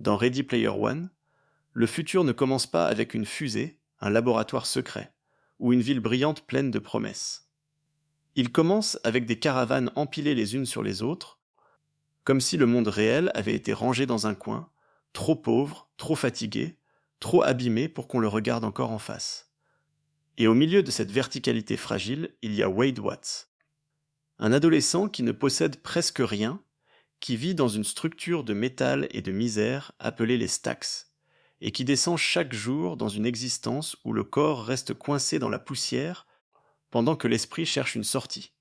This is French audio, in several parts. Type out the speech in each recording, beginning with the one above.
Dans Ready Player One, le futur ne commence pas avec une fusée, un laboratoire secret, ou une ville brillante pleine de promesses. Il commence avec des caravanes empilées les unes sur les autres, comme si le monde réel avait été rangé dans un coin, trop pauvre, trop fatigué, trop abîmé pour qu'on le regarde encore en face. Et au milieu de cette verticalité fragile, il y a Wade Watts, un adolescent qui ne possède presque rien, qui vit dans une structure de métal et de misère appelée les stacks, et qui descend chaque jour dans une existence où le corps reste coincé dans la poussière pendant que l'esprit cherche une sortie.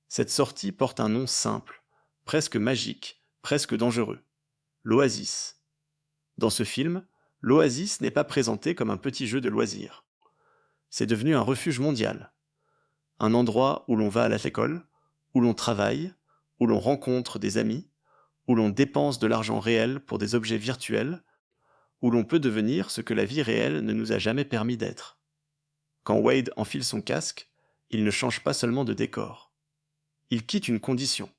Cette sortie porte un nom simple, presque magique, presque dangereux: l'Oasis. Dans ce film, l'Oasis n'est pas présenté comme un petit jeu de loisirs. C'est devenu un refuge mondial, un endroit où l'on va à l'école, où l'on travaille, où l'on rencontre des amis, où l'on dépense de l'argent réel pour des objets virtuels, où l'on peut devenir ce que la vie réelle ne nous a jamais permis d'être. Quand Wade enfile son casque, il ne change pas seulement de décor. Il quitte une condition.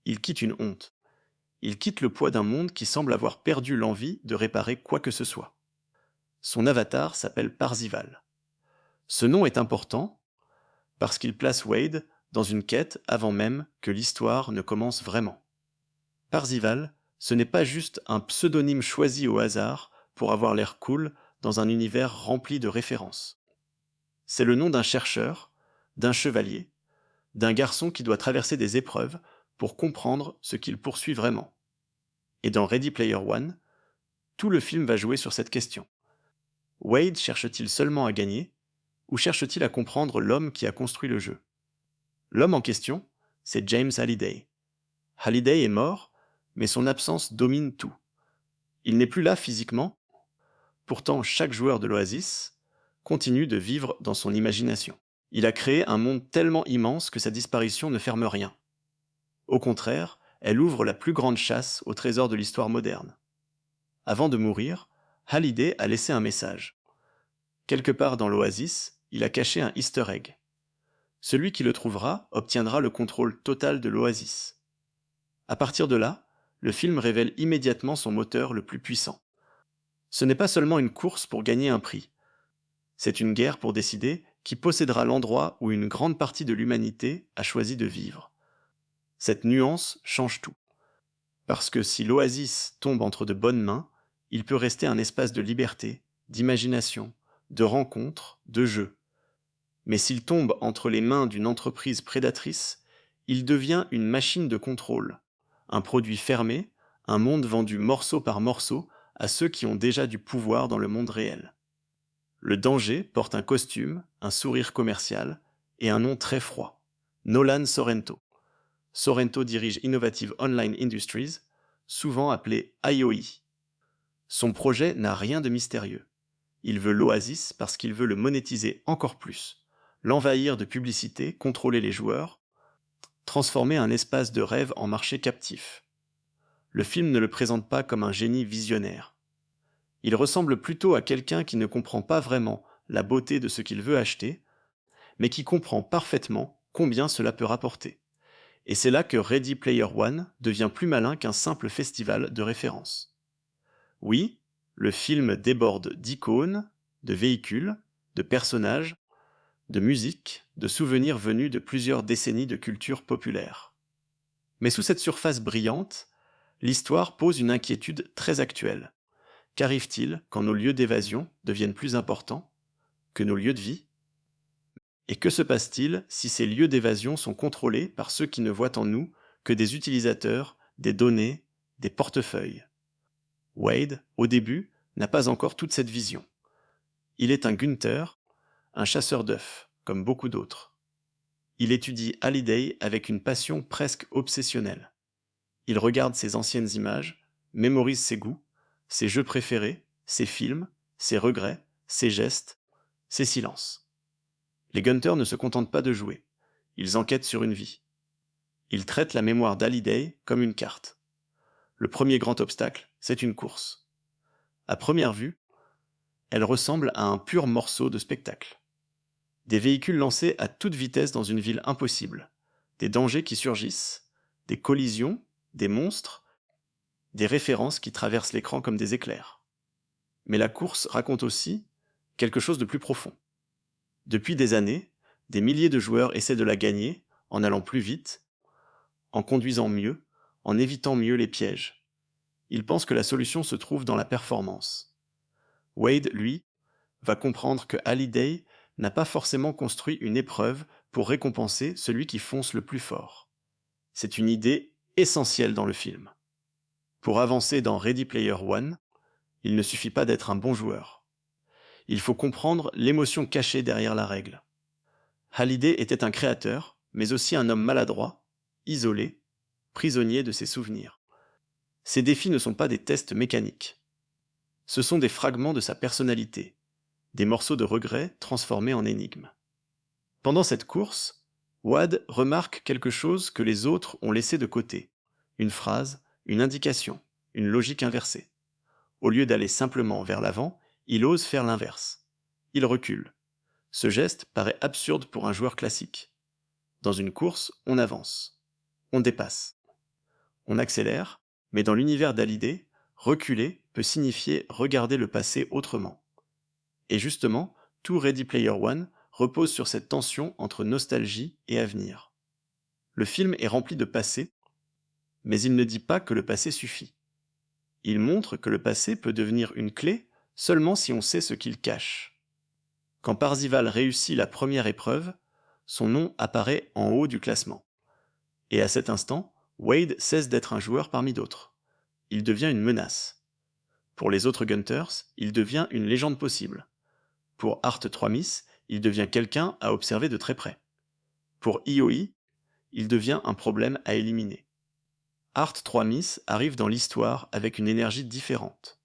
Il quitte une honte. Il quitte le poids d'un monde qui semble avoir perdu l'envie de réparer quoi que ce soit. Son avatar s'appelle Parzival. Ce nom est important parce qu'il place Wade dans une quête avant même que l'histoire ne commence vraiment. Parzival, ce n'est pas juste un pseudonyme choisi au hasard pour avoir l'air cool dans un univers rempli de références. C'est le nom d'un chercheur, d'un chevalier, d'un garçon qui doit traverser des épreuves pour comprendre ce qu'il poursuit vraiment. Et dans Ready Player One, tout le film va jouer sur cette question. Wade cherche-t-il seulement à gagner, ou cherche-t-il à comprendre l'homme qui a construit le jeu? L'homme en question, c'est James Halliday. Halliday est mort, mais son absence domine tout. Il n'est plus là physiquement, pourtant chaque joueur de l'Oasis continue de vivre dans son imagination. Il a créé un monde tellement immense que sa disparition ne ferme rien. Au contraire, elle ouvre la plus grande chasse au trésor de l'histoire moderne. Avant de mourir, Halliday a laissé un message. Quelque part dans l'Oasis, il a caché un easter egg. Celui qui le trouvera obtiendra le contrôle total de l'Oasis. À partir de là, le film révèle immédiatement son moteur le plus puissant. Ce n'est pas seulement une course pour gagner un prix. C'est une guerre pour décider qui possédera l'endroit où une grande partie de l'humanité a choisi de vivre. Cette nuance change tout. Parce que si l'Oasis tombe entre de bonnes mains, il peut rester un espace de liberté, d'imagination, de rencontres, de jeu. Mais s'il tombe entre les mains d'une entreprise prédatrice, il devient une machine de contrôle, un produit fermé, un monde vendu morceau par morceau à ceux qui ont déjà du pouvoir dans le monde réel. Le danger porte un costume, un sourire commercial et un nom très froid: Nolan Sorrento. Sorrento dirige Innovative Online Industries, souvent appelé IOI. Son projet n'a rien de mystérieux. Il veut l'Oasis parce qu'il veut le monétiser encore plus, l'envahir de publicité, contrôler les joueurs, transformer un espace de rêve en marché captif. Le film ne le présente pas comme un génie visionnaire. Il ressemble plutôt à quelqu'un qui ne comprend pas vraiment la beauté de ce qu'il veut acheter, mais qui comprend parfaitement combien cela peut rapporter. Et c'est là que Ready Player One devient plus malin qu'un simple festival de références. Oui, le film déborde d'icônes, de véhicules, de personnages, de musique, de souvenirs venus de plusieurs décennies de culture populaire. Mais sous cette surface brillante, l'histoire pose une inquiétude très actuelle. Qu'arrive-t-il quand nos lieux d'évasion deviennent plus importants que nos lieux de vie? Et que se passe-t-il si ces lieux d'évasion sont contrôlés par ceux qui ne voient en nous que des utilisateurs, des données, des portefeuilles? Wade, au début, n'a pas encore toute cette vision. Il est un Gunther, un chasseur d'œufs, comme beaucoup d'autres. Il étudie Halliday avec une passion presque obsessionnelle. Il regarde ses anciennes images, mémorise ses goûts, ses jeux préférés, ses films, ses regrets, ses gestes, ses silences. Les Gunther ne se contentent pas de jouer. Ils enquêtent sur une vie. Ils traitent la mémoire d'Hallyday comme une carte. Le premier grand obstacle, c'est une course. À première vue, elle ressemble à un pur morceau de spectacle. Des véhicules lancés à toute vitesse dans une ville impossible, des dangers qui surgissent, des collisions, des monstres, des références qui traversent l'écran comme des éclairs. Mais la course raconte aussi quelque chose de plus profond. Depuis des années, des milliers de joueurs essaient de la gagner en allant plus vite, en conduisant mieux, en évitant mieux les pièges. Ils pensent que la solution se trouve dans la performance. Wade, lui, va comprendre que Hallyday n'a pas forcément construit une épreuve pour récompenser celui qui fonce le plus fort. C'est une idée essentielle dans le film. Pour avancer dans Ready Player One, il ne suffit pas d'être un bon joueur. Il faut comprendre l'émotion cachée derrière la règle. Hallyday était un créateur, mais aussi un homme maladroit, isolé, prisonnier de ses souvenirs. Ces défis ne sont pas des tests mécaniques. Ce sont des fragments de sa personnalité, des morceaux de regrets transformés en énigmes. Pendant cette course, Wade remarque quelque chose que les autres ont laissé de côté. Une phrase, une indication, une logique inversée. Au lieu d'aller simplement vers l'avant, il ose faire l'inverse. Il recule. Ce geste paraît absurde pour un joueur classique. Dans une course, on avance. On dépasse. On accélère, mais dans l'univers d'Hallyday, reculer peut signifier regarder le passé autrement. Et justement, tout Ready Player One repose sur cette tension entre nostalgie et avenir. Le film est rempli de passé, mais il ne dit pas que le passé suffit. Il montre que le passé peut devenir une clé seulement si on sait ce qu'il cache. Quand Parzival réussit la première épreuve, son nom apparaît en haut du classement. Et à cet instant, Wade cesse d'être un joueur parmi d'autres. Il devient une menace. Pour les autres Gunters, il devient une légende possible. Pour Art 3 Miss, il devient quelqu'un à observer de très près. Pour IOI, il devient un problème à éliminer. Art 3 Miss arrive dans l'histoire avec une énergie différente.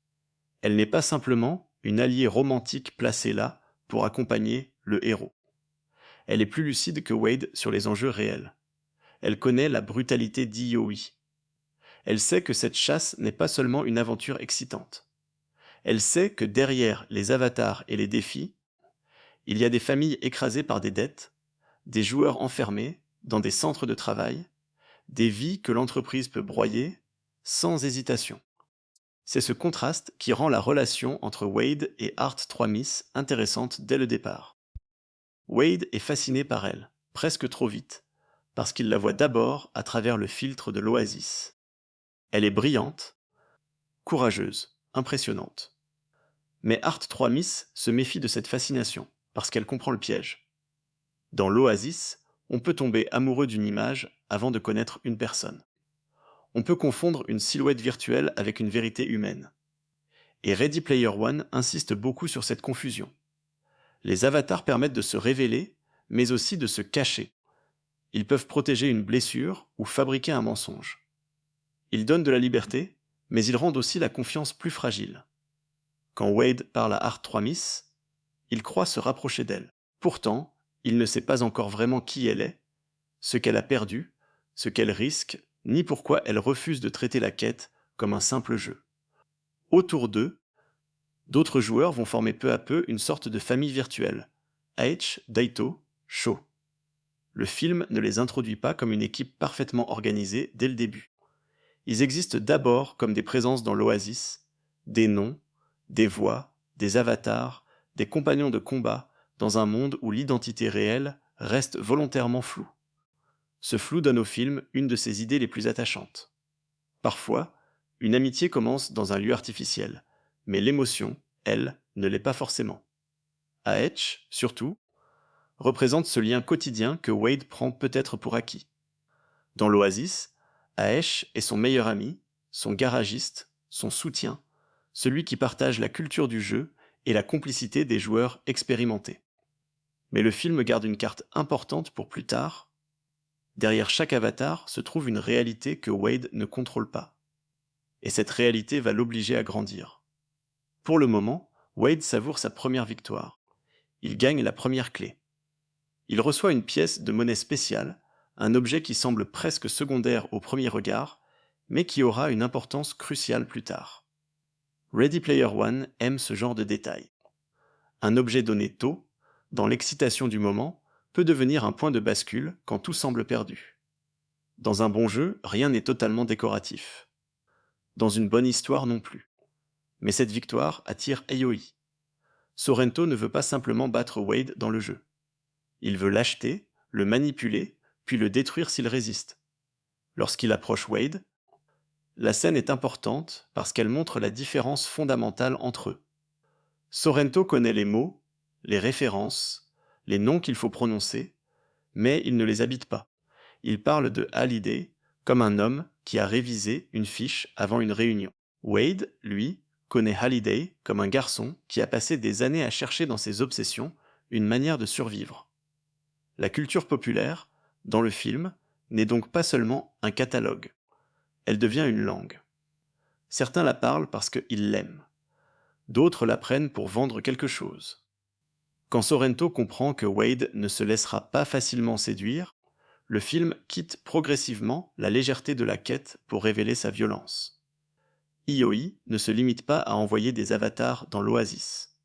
Elle n'est pas simplement une alliée romantique placée là pour accompagner le héros. Elle est plus lucide que Wade sur les enjeux réels. Elle connaît la brutalité d'IOI. Elle sait que cette chasse n'est pas seulement une aventure excitante. Elle sait que derrière les avatars et les défis, il y a des familles écrasées par des dettes, des joueurs enfermés dans des centres de travail, des vies que l'entreprise peut broyer sans hésitation. C'est ce contraste qui rend la relation entre Wade et Art 3 Miss intéressante dès le départ. Wade est fasciné par elle, presque trop vite, parce qu'il la voit d'abord à travers le filtre de l'Oasis. Elle est brillante, courageuse, impressionnante. Mais Art 3 Miss se méfie de cette fascination, parce qu'elle comprend le piège. Dans l'Oasis, on peut tomber amoureux d'une image avant de connaître une personne. On peut confondre une silhouette virtuelle avec une vérité humaine. Et Ready Player One insiste beaucoup sur cette confusion. Les avatars permettent de se révéler, mais aussi de se cacher. Ils peuvent protéger une blessure ou fabriquer un mensonge. Ils donnent de la liberté, mais ils rendent aussi la confiance plus fragile. Quand Wade parle à Art 3 Miss, il croit se rapprocher d'elle. Pourtant, il ne sait pas encore vraiment qui elle est, ce qu'elle a perdu, ce qu'elle risque, ni pourquoi elle refuse de traiter la quête comme un simple jeu. Autour d'eux, d'autres joueurs vont former peu à peu une sorte de famille virtuelle. H, Daito, Sho. Le film ne les introduit pas comme une équipe parfaitement organisée dès le début. Ils existent d'abord comme des présences dans l'Oasis, des noms, des voix, des avatars, des compagnons de combat dans un monde où l'identité réelle reste volontairement floue. Ce flou donne au film une de ses idées les plus attachantes. Parfois, une amitié commence dans un lieu artificiel, mais l'émotion, elle, ne l'est pas forcément. Aetch, surtout, représente ce lien quotidien que Wade prend peut-être pour acquis. Dans l'Oasis, Aesh est son meilleur ami, son garagiste, son soutien, celui qui partage la culture du jeu et la complicité des joueurs expérimentés. Mais le film garde une carte importante pour plus tard. Derrière chaque avatar se trouve une réalité que Wade ne contrôle pas. Et cette réalité va l'obliger à grandir. Pour le moment, Wade savoure sa première victoire. Il gagne la première clé. Il reçoit une pièce de monnaie spéciale, un objet qui semble presque secondaire au premier regard, mais qui aura une importance cruciale plus tard. Ready Player One aime ce genre de détails. Un objet donné tôt, dans l'excitation du moment, peut devenir un point de bascule quand tout semble perdu. Dans un bon jeu, rien n'est totalement décoratif. dans une bonne histoire non plus. Mais cette victoire attire Aoi. Sorrento ne veut pas simplement battre Wade dans le jeu. Il veut l'acheter, le manipuler, puis le détruire s'il résiste. Lorsqu'il approche Wade, la scène est importante parce qu'elle montre la différence fondamentale entre eux. Sorrento connaît les mots, les références, les noms qu'il faut prononcer, mais il ne les habite pas. Il parle de Hallyday comme un homme qui a révisé une fiche avant une réunion. Wade, lui, connaît Hallyday comme un garçon qui a passé des années à chercher dans ses obsessions une manière de survivre. La culture populaire, dans le film, n'est donc pas seulement un catalogue. Elle devient une langue. Certains la parlent parce qu'ils l'aiment. D'autres la prennent pour vendre quelque chose. Quand Sorrento comprend que Wade ne se laissera pas facilement séduire, le film quitte progressivement la légèreté de la quête pour révéler sa violence. Aoi ne se limite pas à envoyer des avatars dans l'Oasis.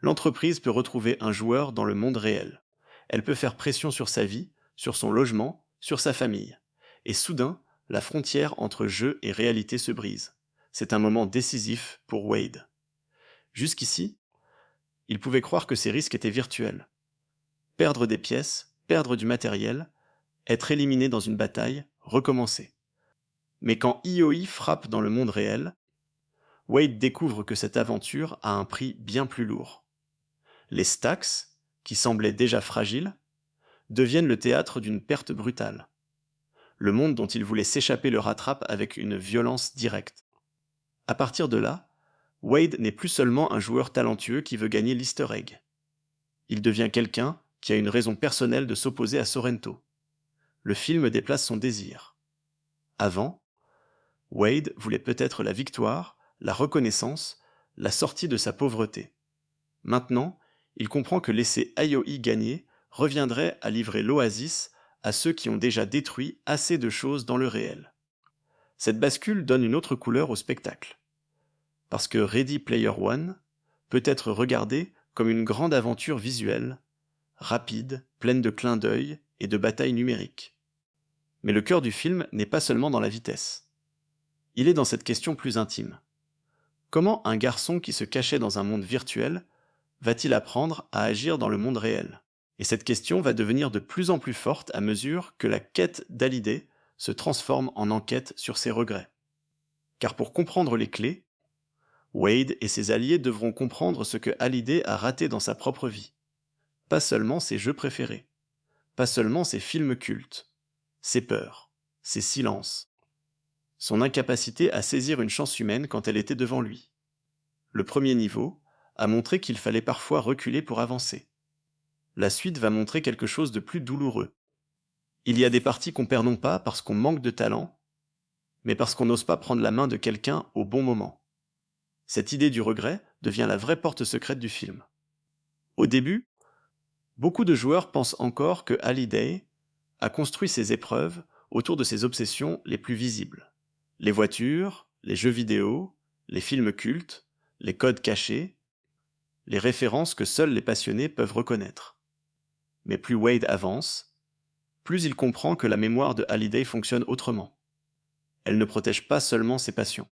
L'entreprise peut retrouver un joueur dans le monde réel. Elle peut faire pression sur sa vie, sur son logement, sur sa famille. Et soudain, la frontière entre jeu et réalité se brise. C'est un moment décisif pour Wade. Jusqu'ici, il pouvait croire que ses risques étaient virtuels. Perdre des pièces, perdre du matériel, être éliminé dans une bataille, recommencer. Mais quand Aoi frappe dans le monde réel, Wade découvre que cette aventure a un prix bien plus lourd. Les Stax, qui semblaient déjà fragiles, deviennent le théâtre d'une perte brutale. Le monde dont il voulait s'échapper le rattrape avec une violence directe. À partir de là, Wade n'est plus seulement un joueur talentueux qui veut gagner l'Easter egg. Il devient quelqu'un qui a une raison personnelle de s'opposer à Sorrento. Le film déplace son désir. Avant, Wade voulait peut-être la victoire, la reconnaissance, la sortie de sa pauvreté. Maintenant, il comprend que laisser Aoi gagner reviendrait à livrer l'Oasis à ceux qui ont déjà détruit assez de choses dans le réel. Cette bascule donne une autre couleur au spectacle. Parce que Ready Player One peut être regardé comme une grande aventure visuelle, rapide, pleine de clins d'œil et de batailles numériques. Mais le cœur du film n'est pas seulement dans la vitesse. Il est dans cette question plus intime. Comment un garçon qui se cachait dans un monde virtuel va-t-il apprendre à agir dans le monde réel? Et cette question va devenir de plus en plus forte à mesure que la quête d'Hallyday se transforme en enquête sur ses regrets. Car pour comprendre les clés, Wade et ses alliés devront comprendre ce que Hallyday a raté dans sa propre vie. Pas seulement ses jeux préférés, pas seulement ses films cultes, ses peurs, ses silences, son incapacité à saisir une chance humaine quand elle était devant lui. Le premier niveau a montré qu'il fallait parfois reculer pour avancer. La suite va montrer quelque chose de plus douloureux. Il y a des parties qu'on perd non pas parce qu'on manque de talent, mais parce qu'on n'ose pas prendre la main de quelqu'un au bon moment. Cette idée du regret devient la vraie porte secrète du film. Au début, beaucoup de joueurs pensent encore que Hallyday a construit ses épreuves autour de ses obsessions les plus visibles. Les voitures, les jeux vidéo, les films cultes, les codes cachés, les références que seuls les passionnés peuvent reconnaître. Mais plus Wade avance, plus il comprend que la mémoire de Hallyday fonctionne autrement. Elle ne protège pas seulement ses passions,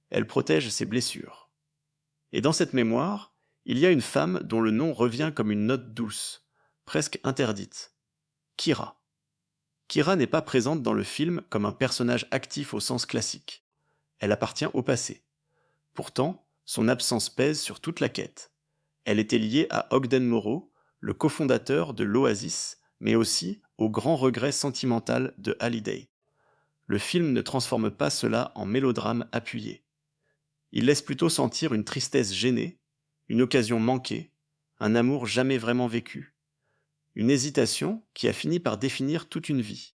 elle protège ses blessures. Et dans cette mémoire, il y a une femme dont le nom revient comme une note douce, presque interdite. Kira. Kira n'est pas présente dans le film comme un personnage actif au sens classique. Elle appartient au passé. Pourtant, son absence pèse sur toute la quête. Elle était liée à Ogden Morrow, le cofondateur de l'Oasis, mais aussi au grand regret sentimental de Hallyday. Le film ne transforme pas cela en mélodrame appuyé. Il laisse plutôt sentir une tristesse gênée, une occasion manquée, un amour jamais vraiment vécu, une hésitation qui a fini par définir toute une vie.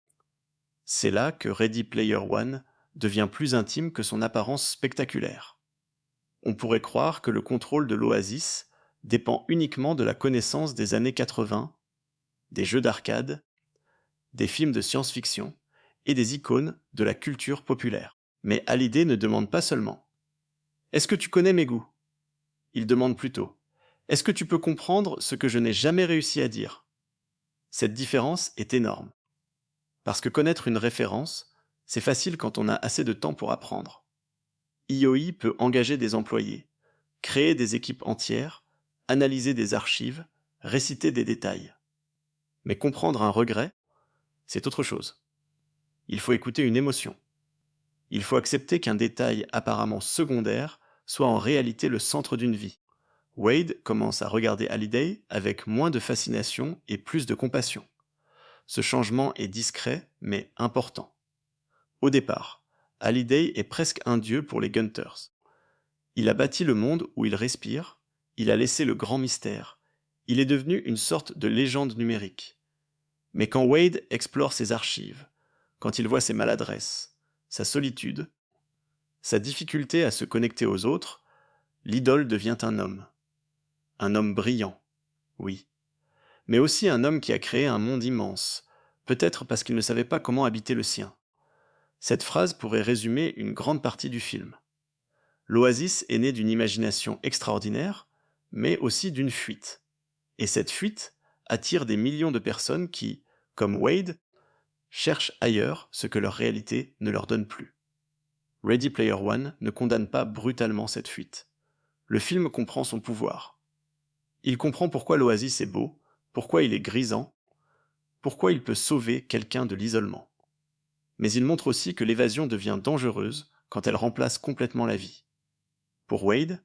C'est là que Ready Player One devient plus intime que son apparence spectaculaire. On pourrait croire que le contrôle de l'Oasis dépend uniquement de la connaissance des années 80, des jeux d'arcade, des films de science-fiction et des icônes de la culture populaire. Mais Hallyday ne demande pas seulement « Est-ce que tu connais mes goûts ?» Il demande plutôt « Est-ce que tu peux comprendre ce que je n'ai jamais réussi à dire ?» Cette différence est énorme. Parce que connaître une référence, c'est facile quand on a assez de temps pour apprendre. IOI peut engager des employés, créer des équipes entières, analyser des archives, réciter des détails. Mais comprendre un regret, c'est autre chose. Il faut écouter une émotion. Il faut accepter qu'un détail apparemment secondaire soit en réalité le centre d'une vie. Wade commence à regarder Hallyday avec moins de fascination et plus de compassion. Ce changement est discret mais important. Au départ, Hallyday est presque un dieu pour les Gunters. Il a bâti le monde où il respire, il a laissé le grand mystère, il est devenu une sorte de légende numérique. Mais quand Wade explore ses archives, quand il voit ses maladresses, sa solitude, sa difficulté à se connecter aux autres, l'idole devient un homme. Un homme brillant, oui. Mais aussi un homme qui a créé un monde immense, peut-être parce qu'il ne savait pas comment habiter le sien. Cette phrase pourrait résumer une grande partie du film. L'Oasis est né d'une imagination extraordinaire, mais aussi d'une fuite. Et cette fuite attire des millions de personnes qui, comme Wade, cherchent ailleurs ce que leur réalité ne leur donne plus. Ready Player One ne condamne pas brutalement cette fuite. Le film comprend son pouvoir. Il comprend pourquoi l'Oasis est beau, pourquoi il est grisant, pourquoi il peut sauver quelqu'un de l'isolement. Mais il montre aussi que l'évasion devient dangereuse quand elle remplace complètement la vie. Pour Wade,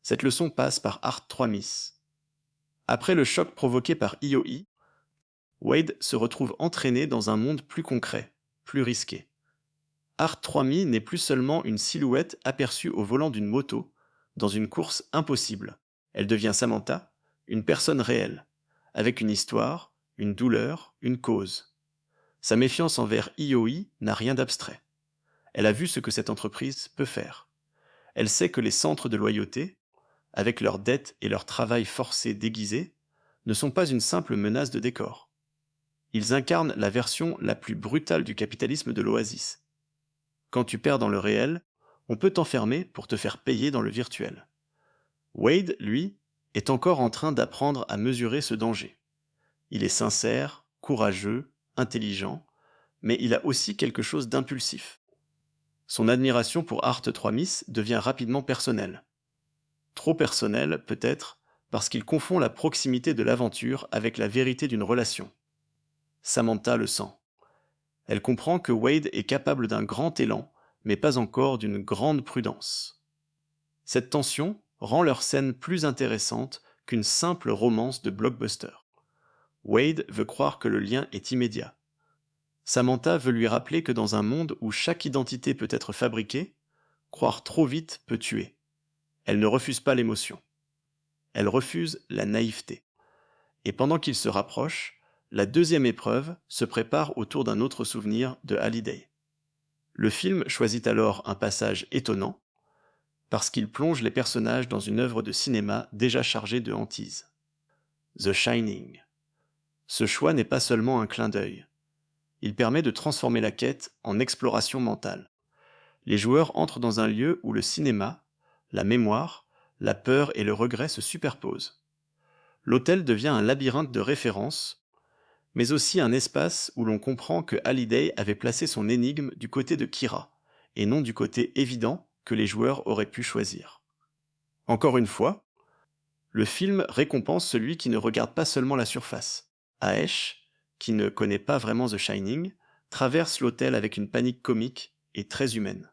cette leçon passe par Art 3 Miss. Après le choc provoqué par IOI, Wade se retrouve entraîné dans un monde plus concret, plus risqué. Art 3000 n'est plus seulement une silhouette aperçue au volant d'une moto, dans une course impossible. Elle devient Samantha, une personne réelle, avec une histoire, une douleur, une cause. Sa méfiance envers IOI n'a rien d'abstrait. Elle a vu ce que cette entreprise peut faire. Elle sait que les centres de loyauté, avec leurs dettes et leur travail forcé déguisé, ne sont pas une simple menace de décor. Ils incarnent la version la plus brutale du capitalisme de l'Oasis. Quand tu perds dans le réel, on peut t'enfermer pour te faire payer dans le virtuel. Wade, lui, est encore en train d'apprendre à mesurer ce danger. Il est sincère, courageux, intelligent, mais il a aussi quelque chose d'impulsif. Son admiration pour Art 3 Miss devient rapidement personnelle. Trop personnelle, peut-être, parce qu'il confond la proximité de l'aventure avec la vérité d'une relation. Samantha le sent. Elle comprend que Wade est capable d'un grand élan, mais pas encore d'une grande prudence. Cette tension rend leur scène plus intéressante qu'une simple romance de blockbuster. Wade veut croire que le lien est immédiat. Samantha veut lui rappeler que dans un monde où chaque identité peut être fabriquée, croire trop vite peut tuer. Elle ne refuse pas l'émotion. Elle refuse la naïveté. Et pendant qu'ils se rapprochent, la deuxième épreuve se prépare autour d'un autre souvenir de Hallyday. Le film choisit alors un passage étonnant, parce qu'il plonge les personnages dans une œuvre de cinéma déjà chargée de hantise. The Shining. Ce choix n'est pas seulement un clin d'œil. Il permet de transformer la quête en exploration mentale. Les joueurs entrent dans un lieu où le cinéma, la mémoire, la peur et le regret se superposent. L'hôtel devient un labyrinthe de références, mais aussi un espace où l'on comprend que Hallyday avait placé son énigme du côté de Kira, et non du côté évident que les joueurs auraient pu choisir. Encore une fois, le film récompense celui qui ne regarde pas seulement la surface. Aesh, qui ne connaît pas vraiment The Shining, traverse l'hôtel avec une panique comique et très humaine.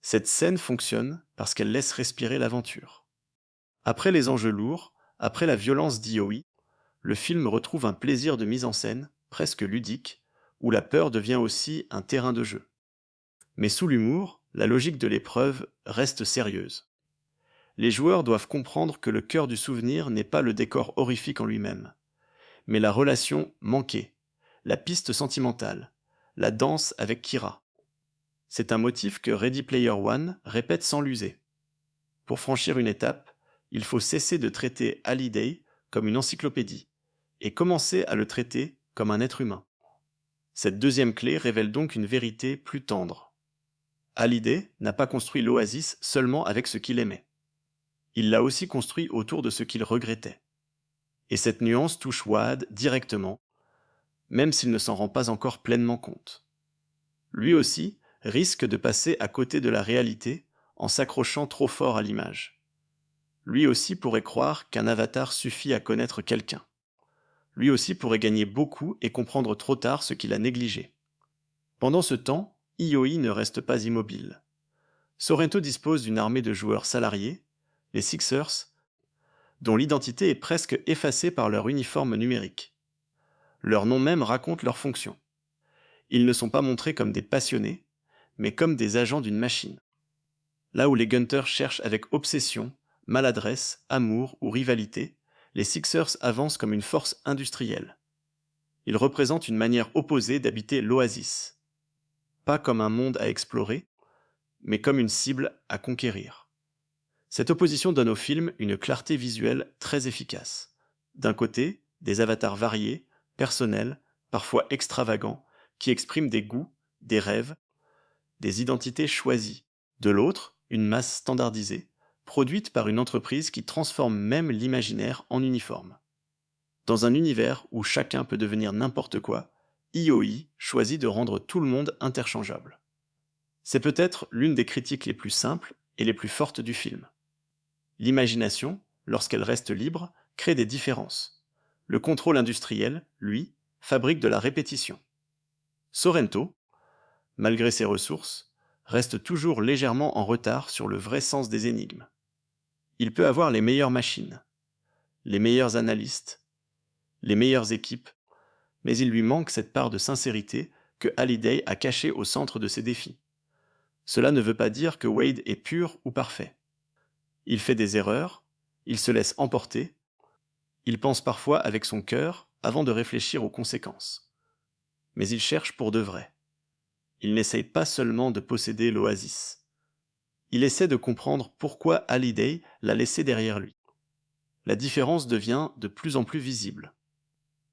Cette scène fonctionne parce qu'elle laisse respirer l'aventure. Après les enjeux lourds, après la violence d'IOI, le film retrouve un plaisir de mise en scène, presque ludique, où la peur devient aussi un terrain de jeu. Mais sous l'humour, la logique de l'épreuve reste sérieuse. Les joueurs doivent comprendre que le cœur du souvenir n'est pas le décor horrifique en lui-même, mais la relation manquée, la piste sentimentale, la danse avec Kira. C'est un motif que Ready Player One répète sans l'user. Pour franchir une étape, il faut cesser de traiter Hallyday comme une encyclopédie et commencer à le traiter comme un être humain. Cette deuxième clé révèle donc une vérité plus tendre. Hallyday n'a pas construit l'Oasis seulement avec ce qu'il aimait. Il l'a aussi construit autour de ce qu'il regrettait. Et cette nuance touche Wade directement, même s'il ne s'en rend pas encore pleinement compte. Lui aussi risque de passer à côté de la réalité en s'accrochant trop fort à l'image. Lui aussi pourrait croire qu'un avatar suffit à connaître quelqu'un. Lui aussi pourrait gagner beaucoup et comprendre trop tard ce qu'il a négligé. Pendant ce temps, IOI ne reste pas immobile. Sorrento dispose d'une armée de joueurs salariés, les Sixers, dont l'identité est presque effacée par leur uniforme numérique. Leur nom même raconte leur fonction. Ils ne sont pas montrés comme des passionnés, mais comme des agents d'une machine. Là où les Gunters cherchent avec obsession, maladresse, amour ou rivalité, les Sixers avancent comme une force industrielle. Ils représentent une manière opposée d'habiter l'Oasis. Pas comme un monde à explorer, mais comme une cible à conquérir. Cette opposition donne au film une clarté visuelle très efficace. D'un côté, des avatars variés, personnels, parfois extravagants, qui expriment des goûts, des rêves, des identités choisies. De l'autre, une masse standardisée, produite par une entreprise qui transforme même l'imaginaire en uniforme. Dans un univers où chacun peut devenir n'importe quoi, IOI choisit de rendre tout le monde interchangeable. C'est peut-être l'une des critiques les plus simples et les plus fortes du film. L'imagination, lorsqu'elle reste libre, crée des différences. Le contrôle industriel, lui, fabrique de la répétition. Sorrento, malgré ses ressources, reste toujours légèrement en retard sur le vrai sens des énigmes. Il peut avoir les meilleures machines, les meilleurs analystes, les meilleures équipes, mais il lui manque cette part de sincérité que Halliday a cachée au centre de ses défis. Cela ne veut pas dire que Wade est pur ou parfait. Il fait des erreurs, il se laisse emporter, il pense parfois avec son cœur avant de réfléchir aux conséquences. Mais il cherche pour de vrai. Il n'essaye pas seulement de posséder l'oasis. Il essaie de comprendre pourquoi Halliday l'a laissé derrière lui. La différence devient de plus en plus visible.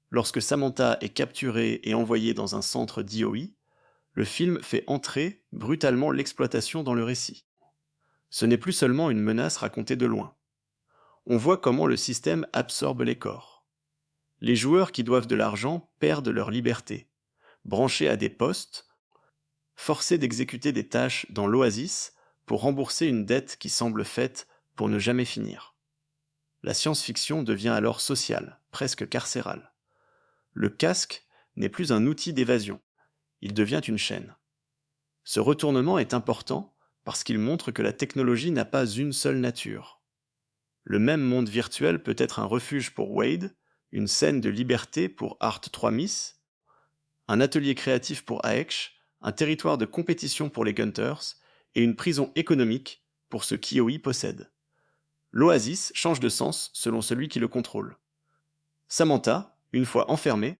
Lorsque Samantha est capturée et envoyée dans un centre d'IOI, le film fait entrer brutalement l'exploitation dans le récit. Ce n'est plus seulement une menace racontée de loin. On voit comment le système absorbe les corps. Les joueurs qui doivent de l'argent perdent leur liberté, branchés à des postes, forcés d'exécuter des tâches dans l'oasis pour rembourser une dette qui semble faite pour ne jamais finir. La science-fiction devient alors sociale, presque carcérale. Le casque n'est plus un outil d'évasion, il devient une chaîne. Ce retournement est important parce qu'il montre que la technologie n'a pas une seule nature. Le même monde virtuel peut être un refuge pour Wade, une scène de liberté pour Art 3 Miss, un atelier créatif pour Aech, un territoire de compétition pour les Gunters et une prison économique pour ce qu'IOI possède. L'oasis change de sens selon celui qui le contrôle. Samantha, une fois enfermée,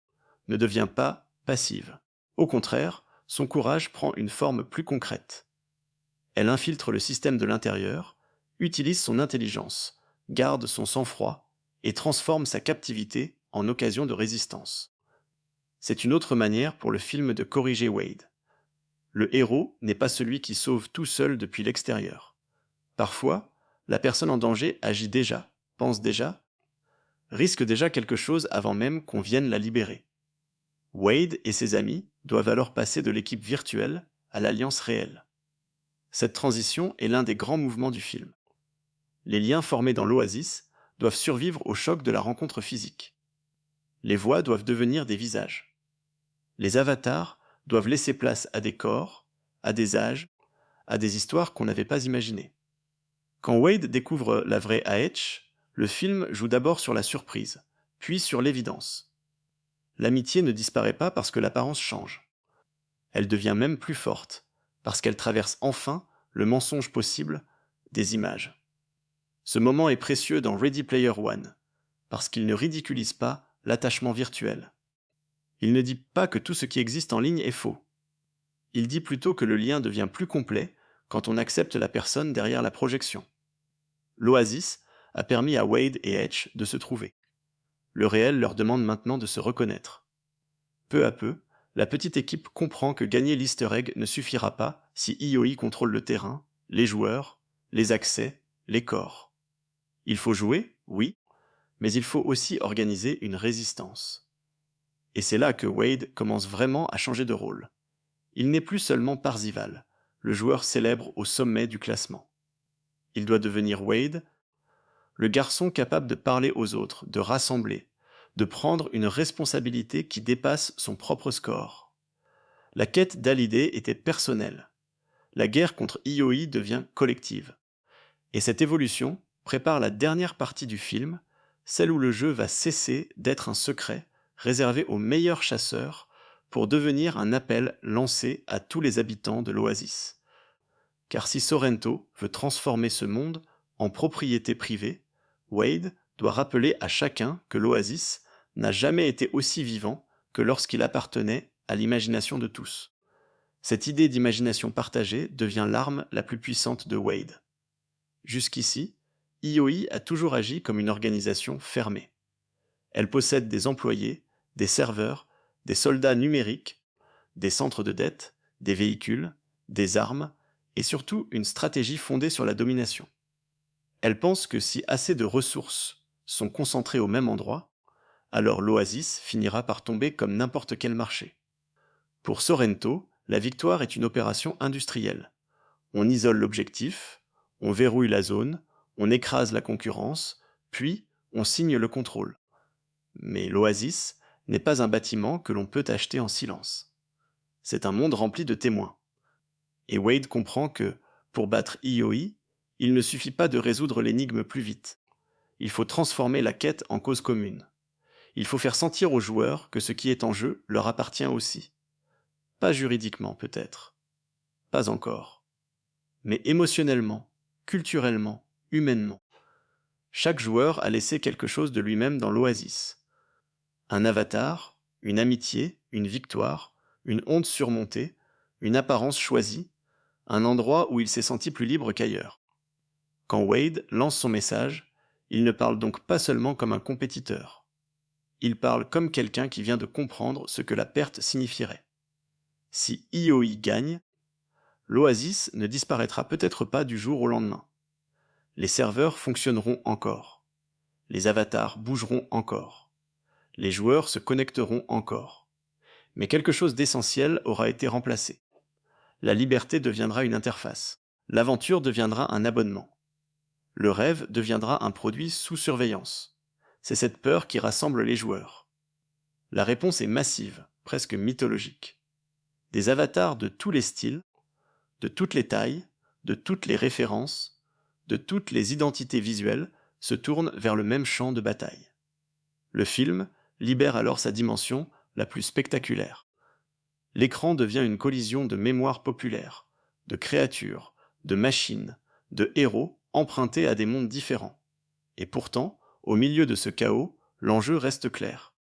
ne devient pas passive. Au contraire, son courage prend une forme plus concrète. Elle infiltre le système de l'intérieur, utilise son intelligence, garde son sang-froid et transforme sa captivité en occasion de résistance. C'est une autre manière pour le film de corriger Wade. Le héros n'est pas celui qui sauve tout seul depuis l'extérieur. Parfois, la personne en danger agit déjà, pense déjà, risque déjà quelque chose avant même qu'on vienne la libérer. Wade et ses amis doivent alors passer de l'équipe virtuelle à l'alliance réelle. Cette transition est l'un des grands mouvements du film. Les liens formés dans l'oasis doivent survivre au choc de la rencontre physique. Les voix doivent devenir des visages. Les avatars doivent laisser place à des corps, à des âges, à des histoires qu'on n'avait pas imaginées. Quand Wade découvre la vraie Aech, le film joue d'abord sur la surprise, puis sur l'évidence. L'amitié ne disparaît pas parce que l'apparence change. Elle devient même plus forte, parce qu'elle traverse enfin le mensonge possible des images. Ce moment est précieux dans Ready Player One, parce qu'il ne ridiculise pas l'attachement virtuel. Il ne dit pas que tout ce qui existe en ligne est faux. Il dit plutôt que le lien devient plus complet quand on accepte la personne derrière la projection. L'Oasis a permis à Wade et Etch de se trouver. Le réel leur demande maintenant de se reconnaître. Peu à peu, la petite équipe comprend que gagner l'Easter egg ne suffira pas si IOI contrôle le terrain, les joueurs, les accès, les corps. Il faut jouer, oui, mais il faut aussi organiser une résistance. Et c'est là que Wade commence vraiment à changer de rôle. Il n'est plus seulement Parzival, le joueur célèbre au sommet du classement. Il doit devenir Wade, le garçon capable de parler aux autres, de rassembler, de prendre une responsabilité qui dépasse son propre score. La quête d'Hallyday était personnelle. La guerre contre IOI devient collective. Et cette évolution prépare la dernière partie du film, celle où le jeu va cesser d'être un secret réservé aux meilleurs chasseurs pour devenir un appel lancé à tous les habitants de l'Oasis. Car si Sorrento veut transformer ce monde en propriété privée, Wade doit rappeler à chacun que l'Oasis n'a jamais été aussi vivant que lorsqu'il appartenait à l'imagination de tous. Cette idée d'imagination partagée devient l'arme la plus puissante de Wade. Jusqu'ici, IOI a toujours agi comme une organisation fermée. Elle possède des employés, des serveurs, des soldats numériques, des centres de dette, des véhicules, des armes, et surtout une stratégie fondée sur la domination. Elle pense que si assez de ressources sont concentrées au même endroit, alors l'Oasis finira par tomber comme n'importe quel marché. Pour Sorrento, la victoire est une opération industrielle. On isole l'objectif, on verrouille la zone, on écrase la concurrence, puis on signe le contrôle. Mais l'Oasis n'est pas un bâtiment que l'on peut acheter en silence. C'est un monde rempli de témoins. Et Wade comprend que, pour battre IOI, il ne suffit pas de résoudre l'énigme plus vite. Il faut transformer la quête en cause commune. Il faut faire sentir aux joueurs que ce qui est en jeu leur appartient aussi. Pas juridiquement peut-être. Pas encore. Mais émotionnellement, culturellement, humainement. Chaque joueur a laissé quelque chose de lui-même dans l'Oasis. Un avatar, une amitié, une victoire, une honte surmontée, une apparence choisie, un endroit où il s'est senti plus libre qu'ailleurs. Quand Wade lance son message, il ne parle donc pas seulement comme un compétiteur. Il parle comme quelqu'un qui vient de comprendre ce que la perte signifierait. Si IOI gagne, l'Oasis ne disparaîtra peut-être pas du jour au lendemain. Les serveurs fonctionneront encore. Les avatars bougeront encore. Les joueurs se connecteront encore. Mais quelque chose d'essentiel aura été remplacé. La liberté deviendra une interface. L'aventure deviendra un abonnement. Le rêve deviendra un produit sous surveillance. C'est cette peur qui rassemble les joueurs. La réponse est massive, presque mythologique. Des avatars de tous les styles, de toutes les tailles, de toutes les références, de toutes les identités visuelles se tournent vers le même champ de bataille. Le film libère alors sa dimension la plus spectaculaire. L'écran devient une collision de mémoire populaire, de créatures, de machines, de héros empruntés à des mondes différents. Et pourtant, au milieu de ce chaos, l'enjeu reste clair.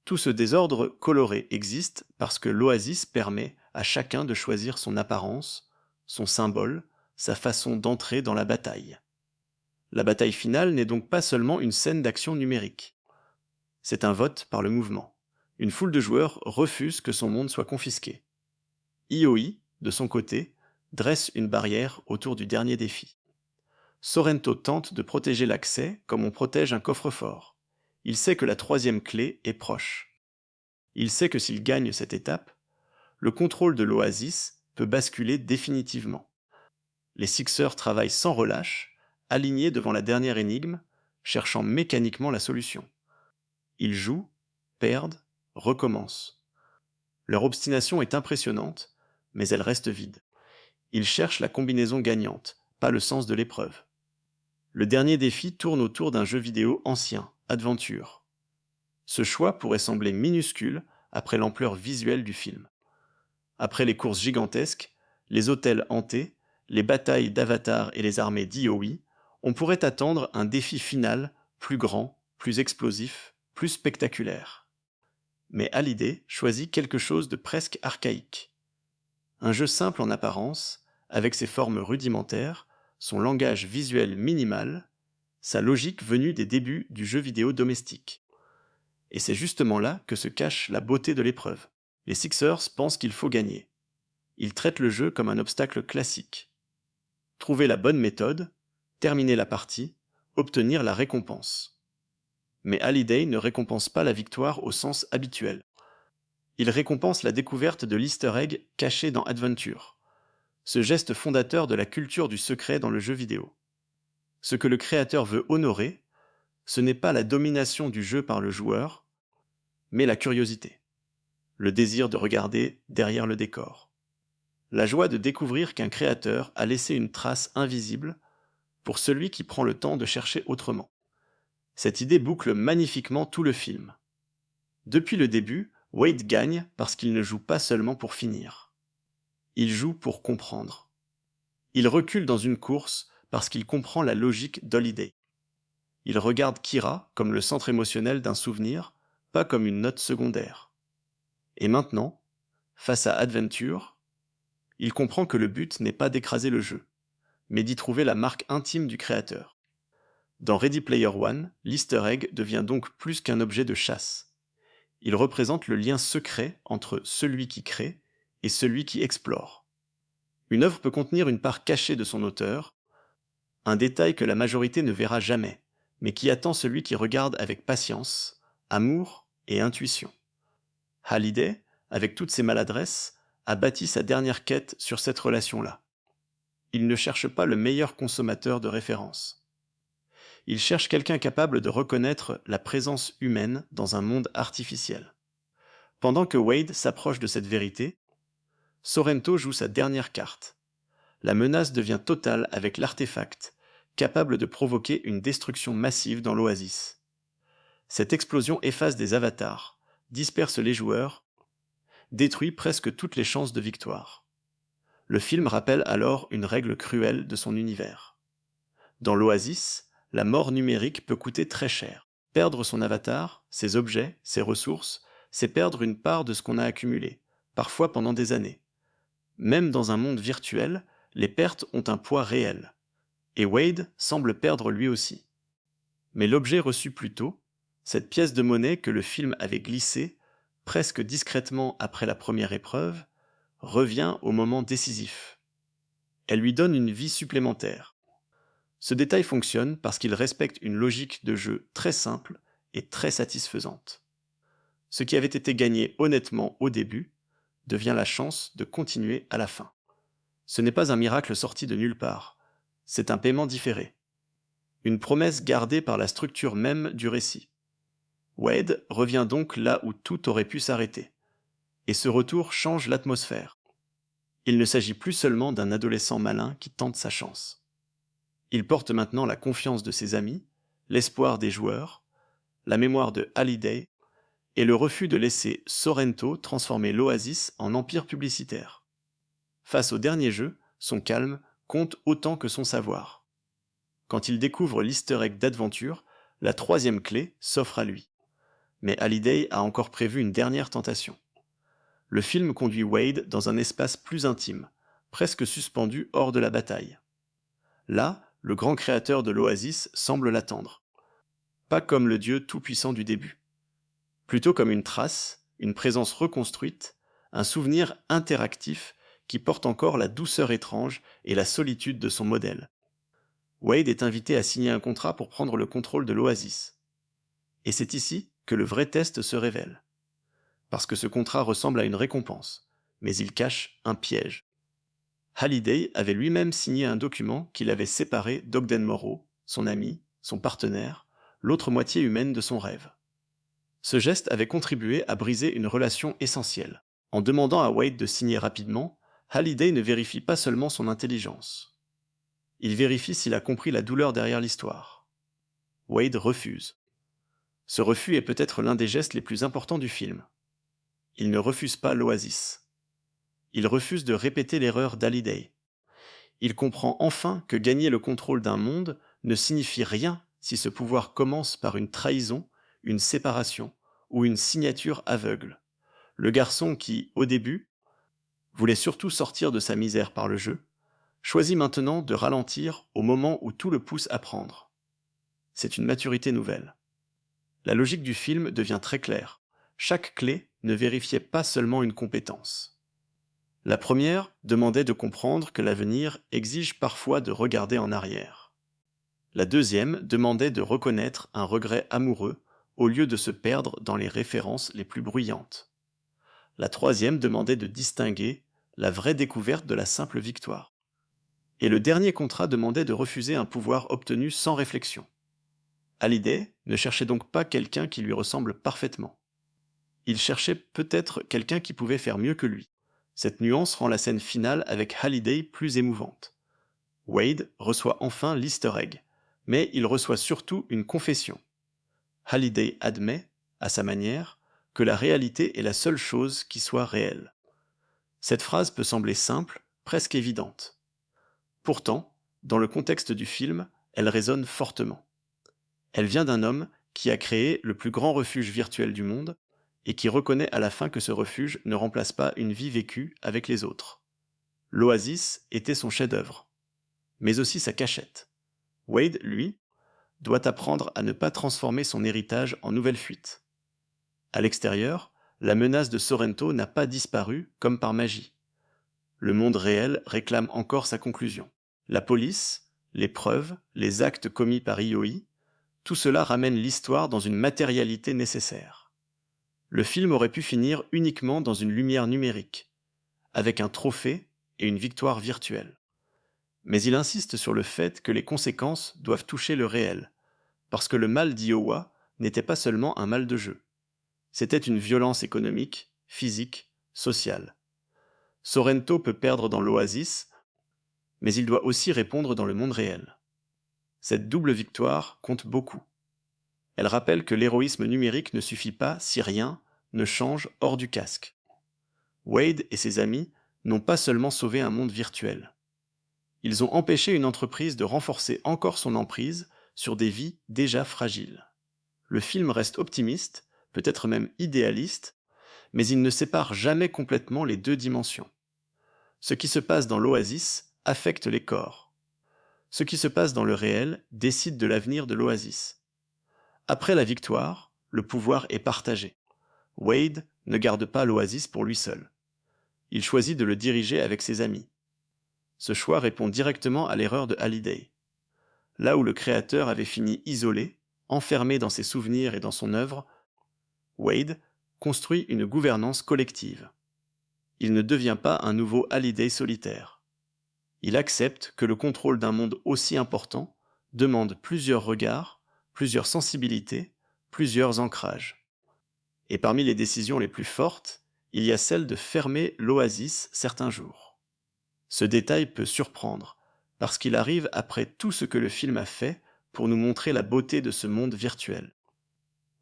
Tout ce désordre coloré existe parce que l'Oasis permet à chacun de choisir son apparence, son symbole, sa façon d'entrer dans la bataille. La bataille finale n'est donc pas seulement une scène d'action numérique. C'est un vote par le mouvement. Une foule de joueurs refuse que son monde soit confisqué. IOI, de son côté, dresse une barrière autour du dernier défi. Sorrento tente de protéger l'accès comme on protège un coffre-fort. Il sait que la troisième clé est proche. Il sait que s'il gagne cette étape, le contrôle de l'Oasis peut basculer définitivement. Les Sixers travaillent sans relâche, alignés devant la dernière énigme, cherchant mécaniquement la solution. Ils jouent, perdent, recommencent. Leur obstination est impressionnante, mais elle reste vide. Ils cherchent la combinaison gagnante, pas le sens de l'épreuve. Le dernier défi tourne autour d'un jeu vidéo ancien, Adventure. Ce choix pourrait sembler minuscule après l'ampleur visuelle du film. Après les courses gigantesques, les hôtels hantés, les batailles d'Avatar et les armées d'IOI, on pourrait attendre un défi final plus grand, plus explosif, plus spectaculaire. Mais Hallyday choisit quelque chose de presque archaïque. Un jeu simple en apparence, avec ses formes rudimentaires, son langage visuel minimal, sa logique venue des débuts du jeu vidéo domestique. Et c'est justement là que se cache la beauté de l'épreuve. Les Sixers pensent qu'il faut gagner. Ils traitent le jeu comme un obstacle classique. Trouver la bonne méthode, terminer la partie, obtenir la récompense. Mais Hallyday ne récompense pas la victoire au sens habituel. Il récompense la découverte de l'easter egg caché dans Adventure, ce geste fondateur de la culture du secret dans le jeu vidéo. Ce que le créateur veut honorer, ce n'est pas la domination du jeu par le joueur, mais la curiosité, le désir de regarder derrière le décor, la joie de découvrir qu'un créateur a laissé une trace invisible pour celui qui prend le temps de chercher autrement. Cette idée boucle magnifiquement tout le film. Depuis le début, Wade gagne parce qu'il ne joue pas seulement pour finir. Il joue pour comprendre. Il recule dans une course parce qu'il comprend la logique d'Holiday. Il regarde Kira comme le centre émotionnel d'un souvenir, pas comme une note secondaire. Et maintenant, face à Adventure, il comprend que le but n'est pas d'écraser le jeu, mais d'y trouver la marque intime du créateur. Dans Ready Player One, l'Easter egg devient donc plus qu'un objet de chasse. Il représente le lien secret entre celui qui crée et celui qui explore. Une œuvre peut contenir une part cachée de son auteur, un détail que la majorité ne verra jamais, mais qui attend celui qui regarde avec patience, amour et intuition. Hallyday, avec toutes ses maladresses, a bâti sa dernière quête sur cette relation-là. Il ne cherche pas le meilleur consommateur de référence. Il cherche quelqu'un capable de reconnaître la présence humaine dans un monde artificiel. Pendant que Wade s'approche de cette vérité, Sorrento joue sa dernière carte. La menace devient totale avec l'artefact, capable de provoquer une destruction massive dans l'oasis. Cette explosion efface des avatars, disperse les joueurs, détruit presque toutes les chances de victoire. Le film rappelle alors une règle cruelle de son univers. Dans l'oasis, la mort numérique peut coûter très cher. Perdre son avatar, ses objets, ses ressources, c'est perdre une part de ce qu'on a accumulé, parfois pendant des années. Même dans un monde virtuel, les pertes ont un poids réel. Et Wade semble perdre lui aussi. Mais l'objet reçu plus tôt, cette pièce de monnaie que le film avait glissée, presque discrètement après la première épreuve, revient au moment décisif. Elle lui donne une vie supplémentaire. Ce détail fonctionne parce qu'il respecte une logique de jeu très simple et très satisfaisante. Ce qui avait été gagné honnêtement au début devient la chance de continuer à la fin. Ce n'est pas un miracle sorti de nulle part, c'est un paiement différé. Une promesse gardée par la structure même du récit. Wade revient donc là où tout aurait pu s'arrêter. Et ce retour change l'atmosphère. Il ne s'agit plus seulement d'un adolescent malin qui tente sa chance. Il porte maintenant la confiance de ses amis, l'espoir des joueurs, la mémoire de Hallyday et le refus de laisser Sorrento transformer l'Oasis en empire publicitaire. Face au dernier jeu, son calme compte autant que son savoir. Quand il découvre l'easter egg d'Adventure, la troisième clé s'offre à lui. Mais Hallyday a encore prévu une dernière tentation. Le film conduit Wade dans un espace plus intime, presque suspendu hors de la bataille. Là, le grand créateur de l'Oasis semble l'attendre. Pas comme le dieu tout-puissant du début. Plutôt comme une trace, une présence reconstruite, un souvenir interactif qui porte encore la douceur étrange et la solitude de son modèle. Wade est invité à signer un contrat pour prendre le contrôle de l'Oasis. Et c'est ici que le vrai test se révèle. Parce que ce contrat ressemble à une récompense, mais il cache un piège. Hallyday avait lui-même signé un document qu'il avait séparé d'Ogden Morrow, son ami, son partenaire, l'autre moitié humaine de son rêve. Ce geste avait contribué à briser une relation essentielle. En demandant à Wade de signer rapidement, Hallyday ne vérifie pas seulement son intelligence. Il vérifie s'il a compris la douleur derrière l'histoire. Wade refuse. Ce refus est peut-être l'un des gestes les plus importants du film. Il ne refuse pas l'Oasis. Il refuse de répéter l'erreur d'Hallyday. Il comprend enfin que gagner le contrôle d'un monde ne signifie rien si ce pouvoir commence par une trahison, une séparation ou une signature aveugle. Le garçon qui, au début, voulait surtout sortir de sa misère par le jeu, choisit maintenant de ralentir au moment où tout le pousse à prendre. C'est une maturité nouvelle. La logique du film devient très claire. Chaque clé ne vérifiait pas seulement une compétence. La première demandait de comprendre que l'avenir exige parfois de regarder en arrière. La deuxième demandait de reconnaître un regret amoureux au lieu de se perdre dans les références les plus bruyantes. La troisième demandait de distinguer la vraie découverte de la simple victoire. Et le dernier contrat demandait de refuser un pouvoir obtenu sans réflexion. Hallyday ne cherchait donc pas quelqu'un qui lui ressemble parfaitement. Il cherchait peut-être quelqu'un qui pouvait faire mieux que lui. Cette nuance rend la scène finale avec Hallyday plus émouvante. Wade reçoit enfin l'Easter egg, mais il reçoit surtout une confession. Hallyday admet, à sa manière, que la réalité est la seule chose qui soit réelle. Cette phrase peut sembler simple, presque évidente. Pourtant, dans le contexte du film, elle résonne fortement. Elle vient d'un homme qui a créé le plus grand refuge virtuel du monde et qui reconnaît à la fin que ce refuge ne remplace pas une vie vécue avec les autres. L'Oasis était son chef-d'œuvre, mais aussi sa cachette. Wade, lui, doit apprendre à ne pas transformer son héritage en nouvelle fuite. À l'extérieur, la menace de Sorrento n'a pas disparu comme par magie. Le monde réel réclame encore sa conclusion. La police, les preuves, les actes commis par IOI, tout cela ramène l'histoire dans une matérialité nécessaire. Le film aurait pu finir uniquement dans une lumière numérique, avec un trophée et une victoire virtuelle. Mais il insiste sur le fait que les conséquences doivent toucher le réel, parce que le mal d'Iowa n'était pas seulement un mal de jeu. C'était une violence économique, physique, sociale. Sorrento peut perdre dans l'Oasis, mais il doit aussi répondre dans le monde réel. Cette double victoire compte beaucoup. Elle rappelle que l'héroïsme numérique ne suffit pas si rien ne change hors du casque. Wade et ses amis n'ont pas seulement sauvé un monde virtuel. Ils ont empêché une entreprise de renforcer encore son emprise sur des vies déjà fragiles. Le film reste optimiste, peut-être même idéaliste, mais il ne sépare jamais complètement les deux dimensions. Ce qui se passe dans l'Oasis affecte les corps. Ce qui se passe dans le réel décide de l'avenir de l'Oasis. Après la victoire, le pouvoir est partagé. Wade ne garde pas l'Oasis pour lui seul. Il choisit de le diriger avec ses amis. Ce choix répond directement à l'erreur de Hallyday. Là où le créateur avait fini isolé, enfermé dans ses souvenirs et dans son œuvre, Wade construit une gouvernance collective. Il ne devient pas un nouveau Hallyday solitaire. Il accepte que le contrôle d'un monde aussi important demande plusieurs regards, plusieurs sensibilités, plusieurs ancrages. Et parmi les décisions les plus fortes, il y a celle de fermer l'Oasis certains jours. Ce détail peut surprendre, parce qu'il arrive après tout ce que le film a fait pour nous montrer la beauté de ce monde virtuel.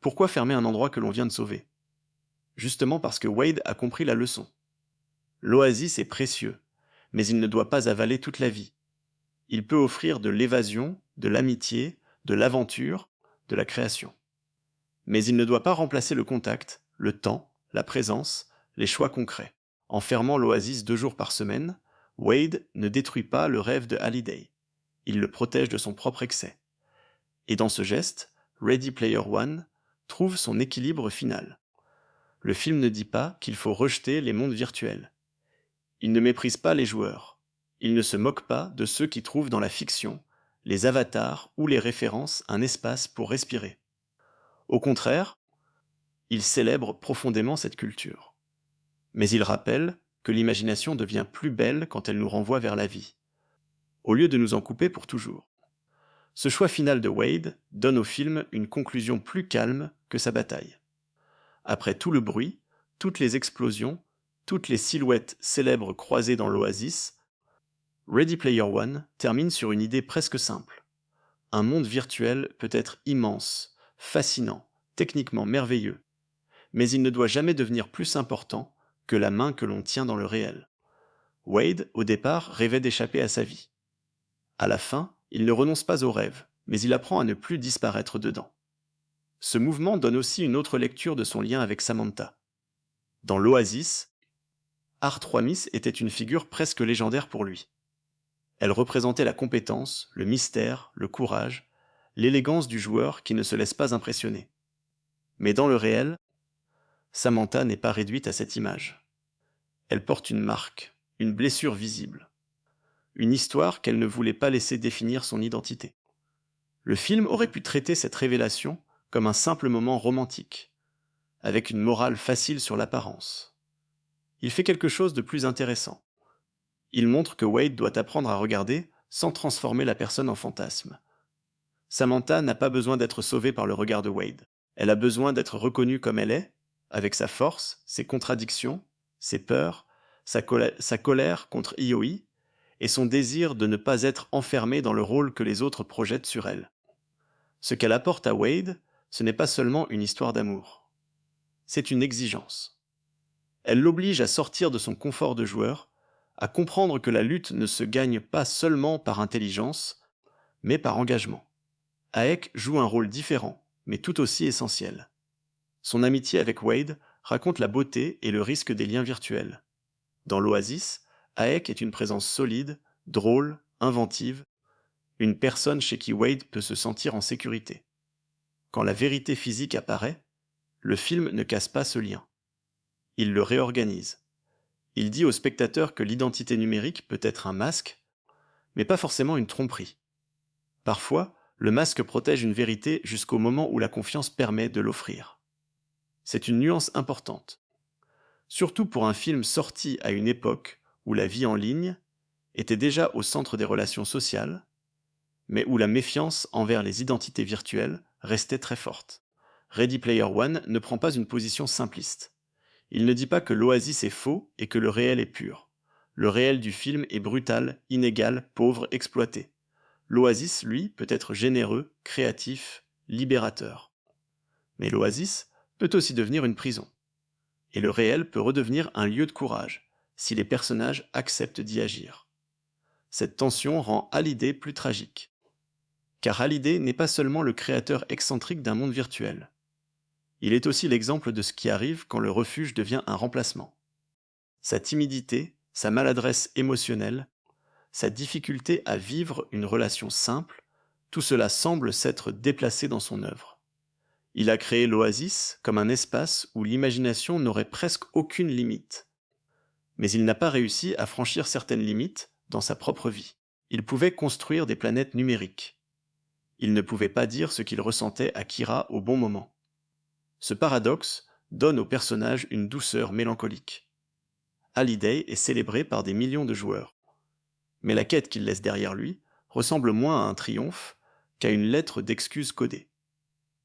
Pourquoi fermer un endroit que l'on vient de sauver? Justement parce que Wade a compris la leçon. L'Oasis est précieux, mais il ne doit pas avaler toute la vie. Il peut offrir de l'évasion, de l'amitié, de l'aventure, de la création. Mais il ne doit pas remplacer le contact, le temps, la présence, les choix concrets. En fermant l'Oasis 2 jours par semaine, Wade ne détruit pas le rêve de Hallyday. Il le protège de son propre excès. Et dans ce geste, Ready Player One trouve son équilibre final. Le film ne dit pas qu'il faut rejeter les mondes virtuels. Il ne méprise pas les joueurs. Il ne se moque pas de ceux qui trouvent dans la fiction, les avatars ou les références un espace pour respirer. Au contraire, il célèbre profondément cette culture. Mais il rappelle que l'imagination devient plus belle quand elle nous renvoie vers la vie, au lieu de nous en couper pour toujours. Ce choix final de Wade donne au film une conclusion plus calme que sa bataille. Après tout le bruit, toutes les explosions, toutes les silhouettes célèbres croisées dans l'Oasis, Ready Player One termine sur une idée presque simple. Un monde virtuel peut être immense, fascinant, techniquement merveilleux, mais il ne doit jamais devenir plus important que la main que l'on tient dans le réel. Wade, au départ, rêvait d'échapper à sa vie. À la fin, il ne renonce pas au rêve, mais il apprend à ne plus disparaître dedans. Ce mouvement donne aussi une autre lecture de son lien avec Samantha. Dans l'Oasis, Arthur était une figure presque légendaire pour lui. Elle représentait la compétence, le mystère, le courage, l'élégance du joueur qui ne se laisse pas impressionner. Mais dans le réel, Samantha n'est pas réduite à cette image. Elle porte une marque, une blessure visible, une histoire qu'elle ne voulait pas laisser définir son identité. Le film aurait pu traiter cette révélation comme un simple moment romantique, avec une morale facile sur l'apparence. Il fait quelque chose de plus intéressant. Il montre que Wade doit apprendre à regarder sans transformer la personne en fantasme. Samantha n'a pas besoin d'être sauvée par le regard de Wade. Elle a besoin d'être reconnue comme elle est, avec sa force, ses contradictions, ses peurs, sa colère contre Ioi, et son désir de ne pas être enfermée dans le rôle que les autres projettent sur elle. Ce qu'elle apporte à Wade, ce n'est pas seulement une histoire d'amour. C'est une exigence. Elle l'oblige à sortir de son confort de joueur, à comprendre que la lutte ne se gagne pas seulement par intelligence, mais par engagement. Aek joue un rôle différent, mais tout aussi essentiel. Son amitié avec Wade raconte la beauté et le risque des liens virtuels. Dans l'Oasis, Aek est une présence solide, drôle, inventive, une personne chez qui Wade peut se sentir en sécurité. Quand la vérité physique apparaît, le film ne casse pas ce lien. Il le réorganise. Il dit au spectateur que l'identité numérique peut être un masque, mais pas forcément une tromperie. Parfois, le masque protège une vérité jusqu'au moment où la confiance permet de l'offrir. C'est une nuance importante. Surtout pour un film sorti à une époque où la vie en ligne était déjà au centre des relations sociales, mais où la méfiance envers les identités virtuelles restait très forte. Ready Player One ne prend pas une position simpliste. Il ne dit pas que l'Oasis est faux et que le réel est pur. Le réel du film est brutal, inégal, pauvre, exploité. L'Oasis, lui, peut être généreux, créatif, libérateur. Mais l'Oasis peut aussi devenir une prison. Et le réel peut redevenir un lieu de courage, si les personnages acceptent d'y agir. Cette tension rend Hallyday plus tragique. Car Hallyday n'est pas seulement le créateur excentrique d'un monde virtuel. Il est aussi l'exemple de ce qui arrive quand le refuge devient un remplacement. Sa timidité, sa maladresse émotionnelle, sa difficulté à vivre une relation simple, tout cela semble s'être déplacé dans son œuvre. Il a créé l'Oasis comme un espace où l'imagination n'aurait presque aucune limite. Mais il n'a pas réussi à franchir certaines limites dans sa propre vie. Il pouvait construire des planètes numériques. Il ne pouvait pas dire ce qu'il ressentait à Kira au bon moment. Ce paradoxe donne au personnage une douceur mélancolique. Hallyday est célébré par des millions de joueurs. Mais la quête qu'il laisse derrière lui ressemble moins à un triomphe qu'à une lettre d'excuses codée.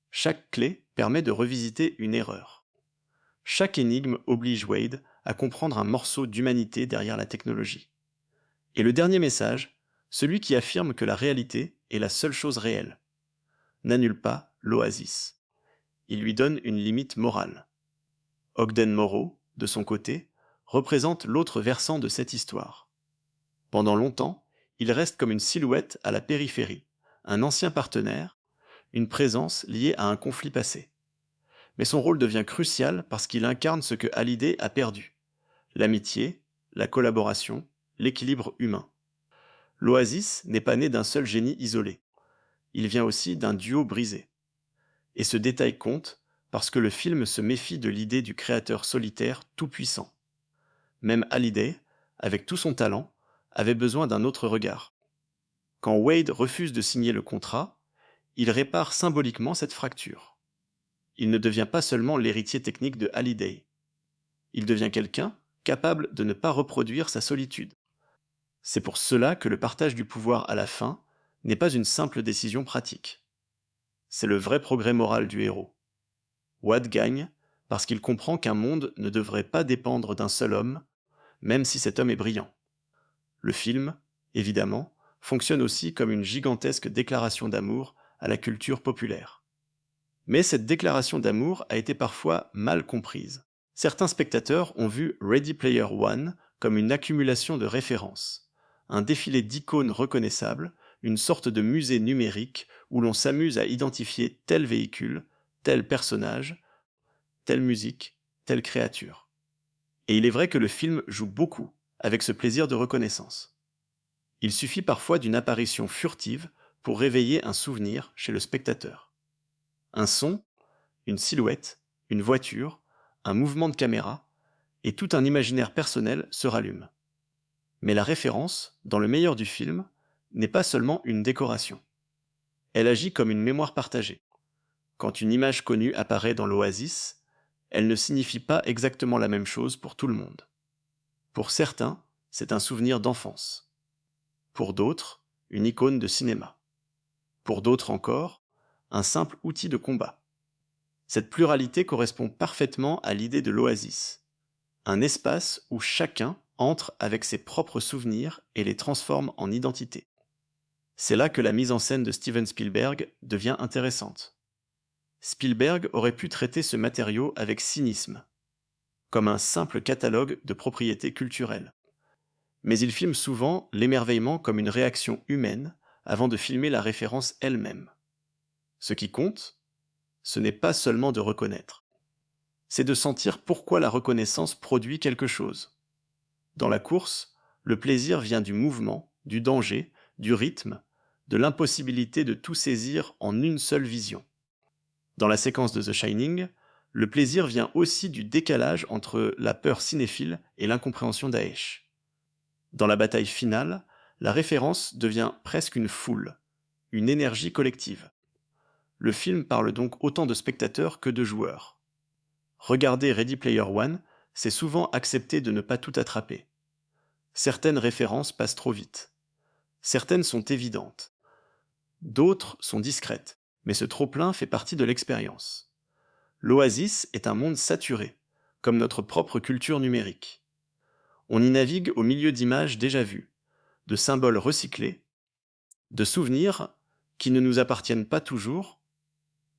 Chaque clé permet de revisiter une erreur. Chaque énigme oblige Wade à comprendre un morceau d'humanité derrière la technologie. Et le dernier message, celui qui affirme que la réalité est la seule chose réelle, n'annule pas l'Oasis. Il lui donne une limite morale. Ogden Morrow, de son côté, représente l'autre versant de cette histoire. Pendant longtemps, il reste comme une silhouette à la périphérie, un ancien partenaire, une présence liée à un conflit passé. Mais son rôle devient crucial parce qu'il incarne ce que Hallyday a perdu: l'amitié, la collaboration, l'équilibre humain. L'Oasis n'est pas né d'un seul génie isolé. Il vient aussi d'un duo brisé. Et ce détail compte parce que le film se méfie de l'idée du créateur solitaire tout-puissant. Même Hallyday, avec tout son talent, avait besoin d'un autre regard. Quand Wade refuse de signer le contrat, il répare symboliquement cette fracture. Il ne devient pas seulement l'héritier technique de Hallyday. Il devient quelqu'un capable de ne pas reproduire sa solitude. C'est pour cela que le partage du pouvoir à la fin n'est pas une simple décision pratique. C'est le vrai progrès moral du héros. Wade gagne parce qu'il comprend qu'un monde ne devrait pas dépendre d'un seul homme, même si cet homme est brillant. Le film, évidemment, fonctionne aussi comme une gigantesque déclaration d'amour à la culture populaire. Mais cette déclaration d'amour a été parfois mal comprise. Certains spectateurs ont vu Ready Player One comme une accumulation de références, un défilé d'icônes reconnaissables, une sorte de musée numérique où l'on s'amuse à identifier tel véhicule, tel personnage, telle musique, telle créature. Et il est vrai que le film joue beaucoup avec ce plaisir de reconnaissance. Il suffit parfois d'une apparition furtive pour réveiller un souvenir chez le spectateur. Un son, une silhouette, une voiture, un mouvement de caméra, et tout un imaginaire personnel se rallume. Mais la référence, dans le meilleur du film, n'est pas seulement une décoration. Elle agit comme une mémoire partagée. Quand une image connue apparaît dans l'Oasis, elle ne signifie pas exactement la même chose pour tout le monde. Pour certains, c'est un souvenir d'enfance. Pour d'autres, une icône de cinéma. Pour d'autres encore, un simple outil de combat. Cette pluralité correspond parfaitement à l'idée de l'oasis, un espace où chacun entre avec ses propres souvenirs et les transforme en identité. C'est là que la mise en scène de Steven Spielberg devient intéressante. Spielberg aurait pu traiter ce matériau avec cynisme, comme un simple catalogue de propriétés culturelles. Mais il filme souvent l'émerveillement comme une réaction humaine avant de filmer la référence elle-même. Ce qui compte, ce n'est pas seulement de reconnaître, c'est de sentir pourquoi la reconnaissance produit quelque chose. Dans la course, le plaisir vient du mouvement, du danger, du rythme, de l'impossibilité de tout saisir en une seule vision. Dans la séquence de The Shining, le plaisir vient aussi du décalage entre la peur cinéphile et l'incompréhension Daesh. Dans la bataille finale, la référence devient presque une foule, une énergie collective. Le film parle donc autant de spectateurs que de joueurs. Regarder Ready Player One, c'est souvent accepter de ne pas tout attraper. Certaines références passent trop vite. Certaines sont évidentes. D'autres sont discrètes, mais ce trop-plein fait partie de l'expérience. L'Oasis est un monde saturé, comme notre propre culture numérique. On y navigue au milieu d'images déjà vues, de symboles recyclés, de souvenirs qui ne nous appartiennent pas toujours,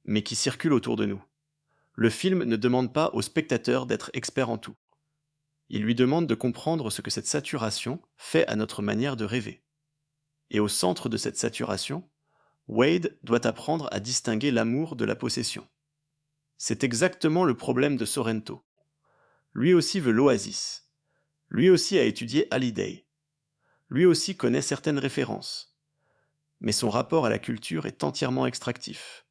mais qui circulent autour de nous. Le film ne demande pas au spectateur d'être expert en tout. Il lui demande de comprendre ce que cette saturation fait à notre manière de rêver. Et au centre de cette saturation, Wade doit apprendre à distinguer l'amour de la possession. C'est exactement le problème de Sorrento. Lui aussi veut l'oasis. Lui aussi a étudié Hallyday. Lui aussi connaît certaines références. Mais son rapport à la culture est entièrement extractif.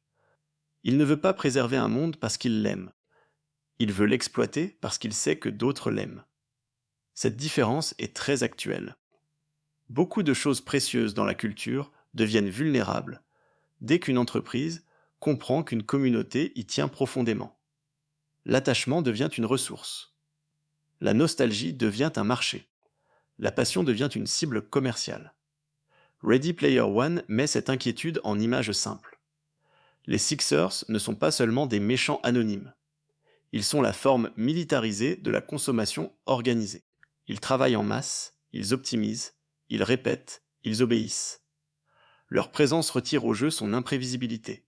Il ne veut pas préserver un monde parce qu'il l'aime. Il veut l'exploiter parce qu'il sait que d'autres l'aiment. Cette différence est très actuelle. Beaucoup de choses précieuses dans la culture deviennent vulnérables dès qu'une entreprise comprend qu'une communauté y tient profondément. L'attachement devient une ressource. La nostalgie devient un marché. La passion devient une cible commerciale. Ready Player One met cette inquiétude en images simples. Les Sixers ne sont pas seulement des méchants anonymes. Ils sont la forme militarisée de la consommation organisée. Ils travaillent en masse, ils optimisent, ils répètent, ils obéissent. Leur présence retire au jeu son imprévisibilité.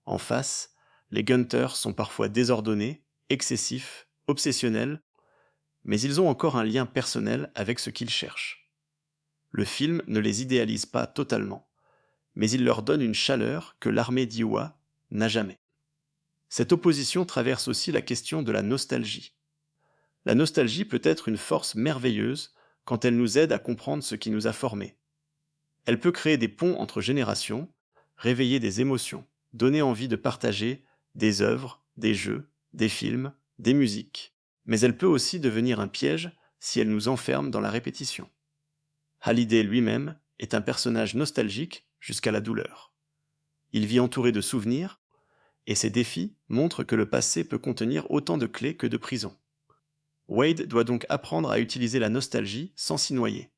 En face, les Gunters sont parfois désordonnés, excessifs, obsessionnels, mais ils ont encore un lien personnel avec ce qu'ils cherchent. Le film ne les idéalise pas totalement, mais il leur donne une chaleur que l'armée d'Iwa n'a jamais. Cette opposition traverse aussi la question de la nostalgie. La nostalgie peut être une force merveilleuse quand elle nous aide à comprendre ce qui nous a formés. Elle peut créer des ponts entre générations, réveiller des émotions, donner envie de partager des œuvres, des jeux, des films, des musiques. Mais elle peut aussi devenir un piège si elle nous enferme dans la répétition. Hallyday lui-même est un personnage nostalgique jusqu'à la douleur. Il vit entouré de souvenirs, et ses défis montrent que le passé peut contenir autant de clés que de prisons. Wade doit donc apprendre à utiliser la nostalgie sans s'y noyer.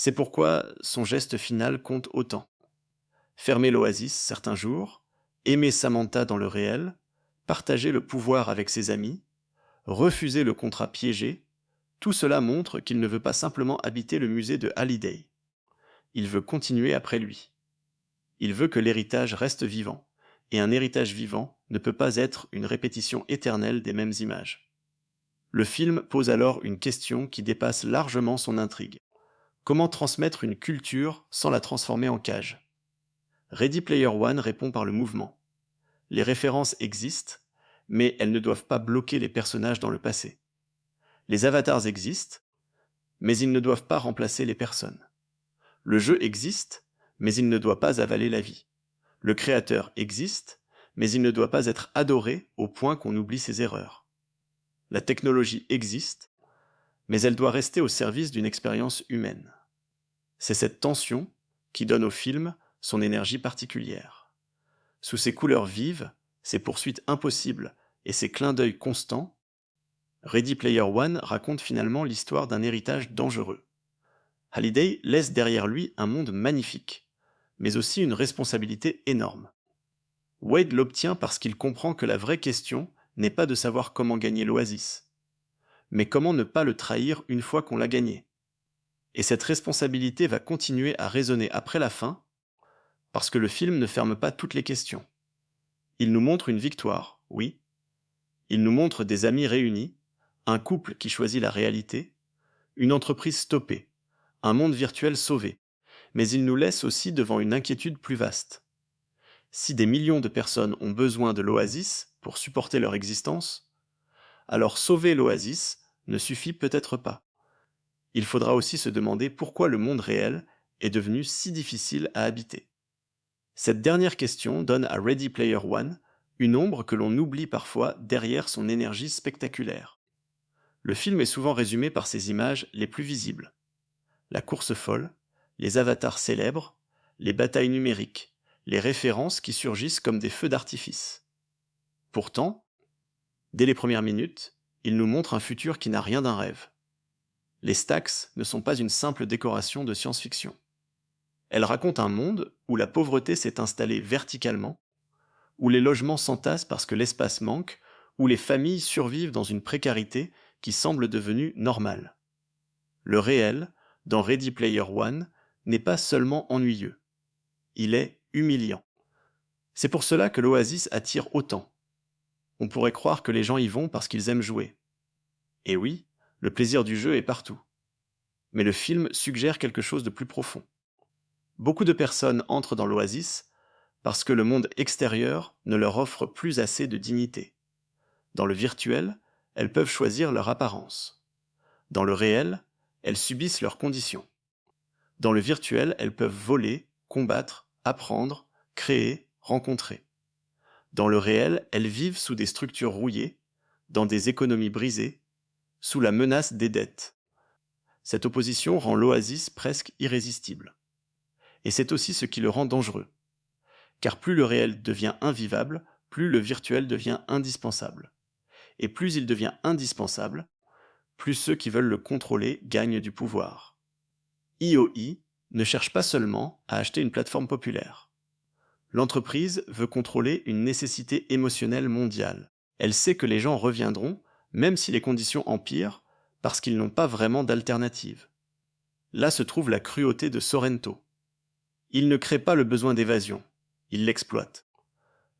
C'est pourquoi son geste final compte autant. Fermer l'oasis certains jours, aimer Samantha dans le réel, partager le pouvoir avec ses amis, refuser le contrat piégé, tout cela montre qu'il ne veut pas simplement habiter le musée de Hallyday. Il veut continuer après lui. Il veut que l'héritage reste vivant, et un héritage vivant ne peut pas être une répétition éternelle des mêmes images. Le film pose alors une question qui dépasse largement son intrigue. Comment transmettre une culture sans la transformer en cage ? Ready Player One répond par le mouvement. Les références existent, mais elles ne doivent pas bloquer les personnages dans le passé. Les avatars existent, mais ils ne doivent pas remplacer les personnes. Le jeu existe, mais il ne doit pas avaler la vie. Le créateur existe, mais il ne doit pas être adoré au point qu'on oublie ses erreurs. La technologie existe, mais elle doit rester au service d'une expérience humaine. C'est cette tension qui donne au film son énergie particulière. Sous ses couleurs vives, ses poursuites impossibles et ses clins d'œil constants, Ready Player One raconte finalement l'histoire d'un héritage dangereux. Halliday laisse derrière lui un monde magnifique, mais aussi une responsabilité énorme. Wade l'obtient parce qu'il comprend que la vraie question n'est pas de savoir comment gagner l'Oasis, mais comment ne pas le trahir une fois qu'on l'a gagné. Et cette responsabilité va continuer à résonner après la fin, parce que le film ne ferme pas toutes les questions. Il nous montre une victoire, oui. Il nous montre des amis réunis, un couple qui choisit la réalité, une entreprise stoppée, un monde virtuel sauvé. Mais il nous laisse aussi devant une inquiétude plus vaste. Si des millions de personnes ont besoin de l'Oasis pour supporter leur existence, alors sauver l'Oasis ne suffit peut-être pas. Il faudra aussi se demander pourquoi le monde réel est devenu si difficile à habiter. Cette dernière question donne à Ready Player One une ombre que l'on oublie parfois derrière son énergie spectaculaire. Le film est souvent résumé par ses images les plus visibles. La course folle, les avatars célèbres, les batailles numériques, les références qui surgissent comme des feux d'artifice. Pourtant, dès les premières minutes, il nous montre un futur qui n'a rien d'un rêve. Les stacks ne sont pas une simple décoration de science-fiction. Elles racontent un monde où la pauvreté s'est installée verticalement, où les logements s'entassent parce que l'espace manque, où les familles survivent dans une précarité qui semble devenue normale. Le réel, dans Ready Player One, n'est pas seulement ennuyeux. Il est humiliant. C'est pour cela que l'Oasis attire autant. On pourrait croire que les gens y vont parce qu'ils aiment jouer. Et oui, le plaisir du jeu est partout. Mais le film suggère quelque chose de plus profond. Beaucoup de personnes entrent dans l'Oasis parce que le monde extérieur ne leur offre plus assez de dignité. Dans le virtuel, elles peuvent choisir leur apparence. Dans le réel, elles subissent leurs conditions. Dans le virtuel, elles peuvent voler, combattre, apprendre, créer, rencontrer. Dans le réel, elles vivent sous des structures rouillées, dans des économies brisées, sous la menace des dettes. Cette opposition rend l'Oasis presque irrésistible. Et c'est aussi ce qui le rend dangereux. Car plus le réel devient invivable, plus le virtuel devient indispensable. Et plus il devient indispensable, plus ceux qui veulent le contrôler gagnent du pouvoir. IOI ne cherche pas seulement à acheter une plateforme populaire. L'entreprise veut contrôler une nécessité émotionnelle mondiale. Elle sait que les gens reviendront, même si les conditions empirent, parce qu'ils n'ont pas vraiment d'alternative. Là se trouve la cruauté de Sorrento. Il ne crée pas le besoin d'évasion, il l'exploite.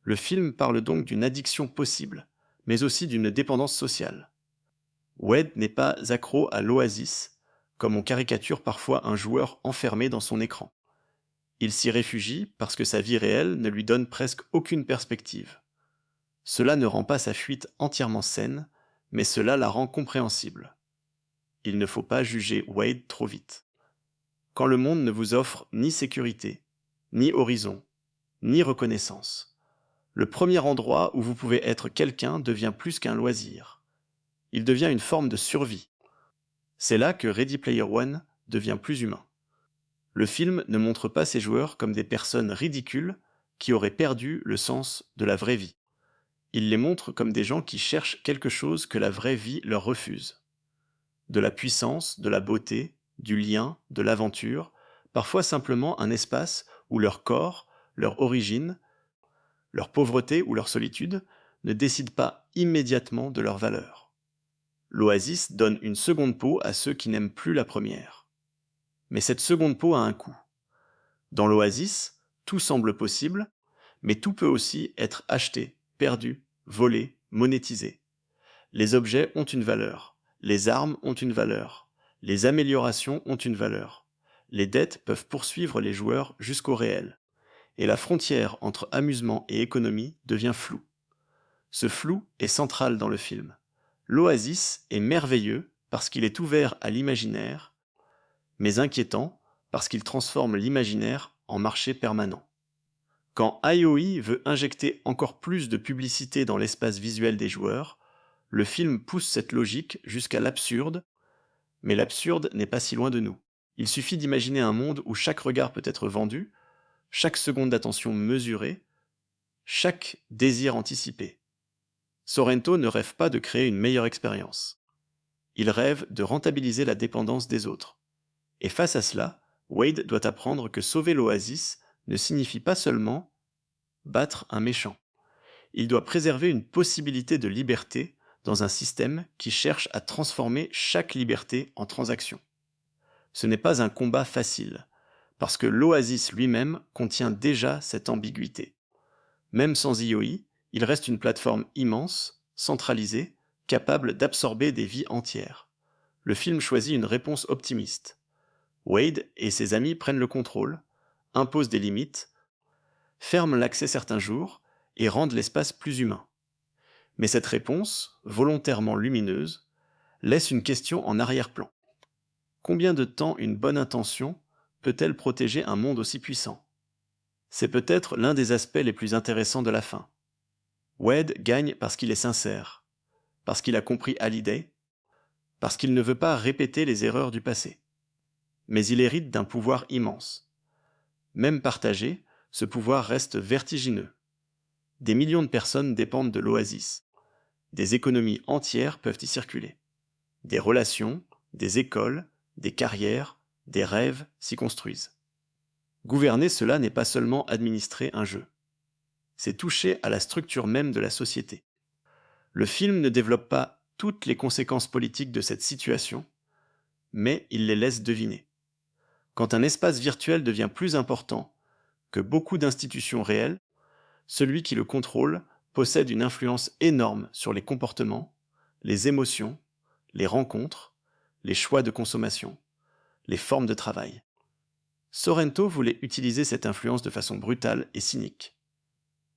Le film parle donc d'une addiction possible, mais aussi d'une dépendance sociale. Wade n'est pas accro à l'Oasis, comme on caricature parfois un joueur enfermé dans son écran. Il s'y réfugie parce que sa vie réelle ne lui donne presque aucune perspective. Cela ne rend pas sa fuite entièrement saine, mais cela la rend compréhensible. Il ne faut pas juger Wade trop vite. Quand le monde ne vous offre ni sécurité, ni horizon, ni reconnaissance, le premier endroit où vous pouvez être quelqu'un devient plus qu'un loisir. Il devient une forme de survie. C'est là que Ready Player One devient plus humain. Le film ne montre pas ses joueurs comme des personnes ridicules qui auraient perdu le sens de la vraie vie. Il les montre comme des gens qui cherchent quelque chose que la vraie vie leur refuse. De la puissance, de la beauté, du lien, de l'aventure, parfois simplement un espace où leur corps, leur origine, leur pauvreté ou leur solitude ne décident pas immédiatement de leur valeur. L'Oasis donne une seconde peau à ceux qui n'aiment plus la première. Mais cette seconde peau a un coût. Dans l'Oasis, tout semble possible, mais tout peut aussi être acheté, perdu, volé, monétisé. Les objets ont une valeur, les armes ont une valeur, les améliorations ont une valeur. Les dettes peuvent poursuivre les joueurs jusqu'au réel. Et la frontière entre amusement et économie devient floue. Ce flou est central dans le film. L'Oasis est merveilleux parce qu'il est ouvert à l'imaginaire, mais inquiétant parce qu'il transforme l'imaginaire en marché permanent. Quand IOI veut injecter encore plus de publicité dans l'espace visuel des joueurs, le film pousse cette logique jusqu'à l'absurde, mais l'absurde n'est pas si loin de nous. Il suffit d'imaginer un monde où chaque regard peut être vendu, chaque seconde d'attention mesurée, chaque désir anticipé. Sorrento ne rêve pas de créer une meilleure expérience. Il rêve de rentabiliser la dépendance des autres. Et face à cela, Wade doit apprendre que sauver l'Oasis ne signifie pas seulement battre un méchant. Il doit préserver une possibilité de liberté dans un système qui cherche à transformer chaque liberté en transaction. Ce n'est pas un combat facile, parce que l'Oasis lui-même contient déjà cette ambiguïté. Même sans IOI, il reste une plateforme immense, centralisée, capable d'absorber des vies entières. Le film choisit une réponse optimiste. Wade et ses amis prennent le contrôle, imposent des limites, ferment l'accès certains jours et rendent l'espace plus humain. Mais cette réponse, volontairement lumineuse, laisse une question en arrière-plan. Combien de temps une bonne intention peut-elle protéger un monde aussi puissant? C'est peut-être l'un des aspects les plus intéressants de la fin. Wade gagne parce qu'il est sincère, parce qu'il a compris Hallyday, parce qu'il ne veut pas répéter les erreurs du passé. Mais il hérite d'un pouvoir immense. Même partagé, ce pouvoir reste vertigineux. Des millions de personnes dépendent de l'Oasis. Des économies entières peuvent y circuler. Des relations, des écoles, des carrières, des rêves s'y construisent. Gouverner cela n'est pas seulement administrer un jeu. C'est toucher à la structure même de la société. Le film ne développe pas toutes les conséquences politiques de cette situation, mais il les laisse deviner. Quand un espace virtuel devient plus important que beaucoup d'institutions réelles, celui qui le contrôle possède une influence énorme sur les comportements, les émotions, les rencontres, les choix de consommation, les formes de travail. Sorrento voulait utiliser cette influence de façon brutale et cynique.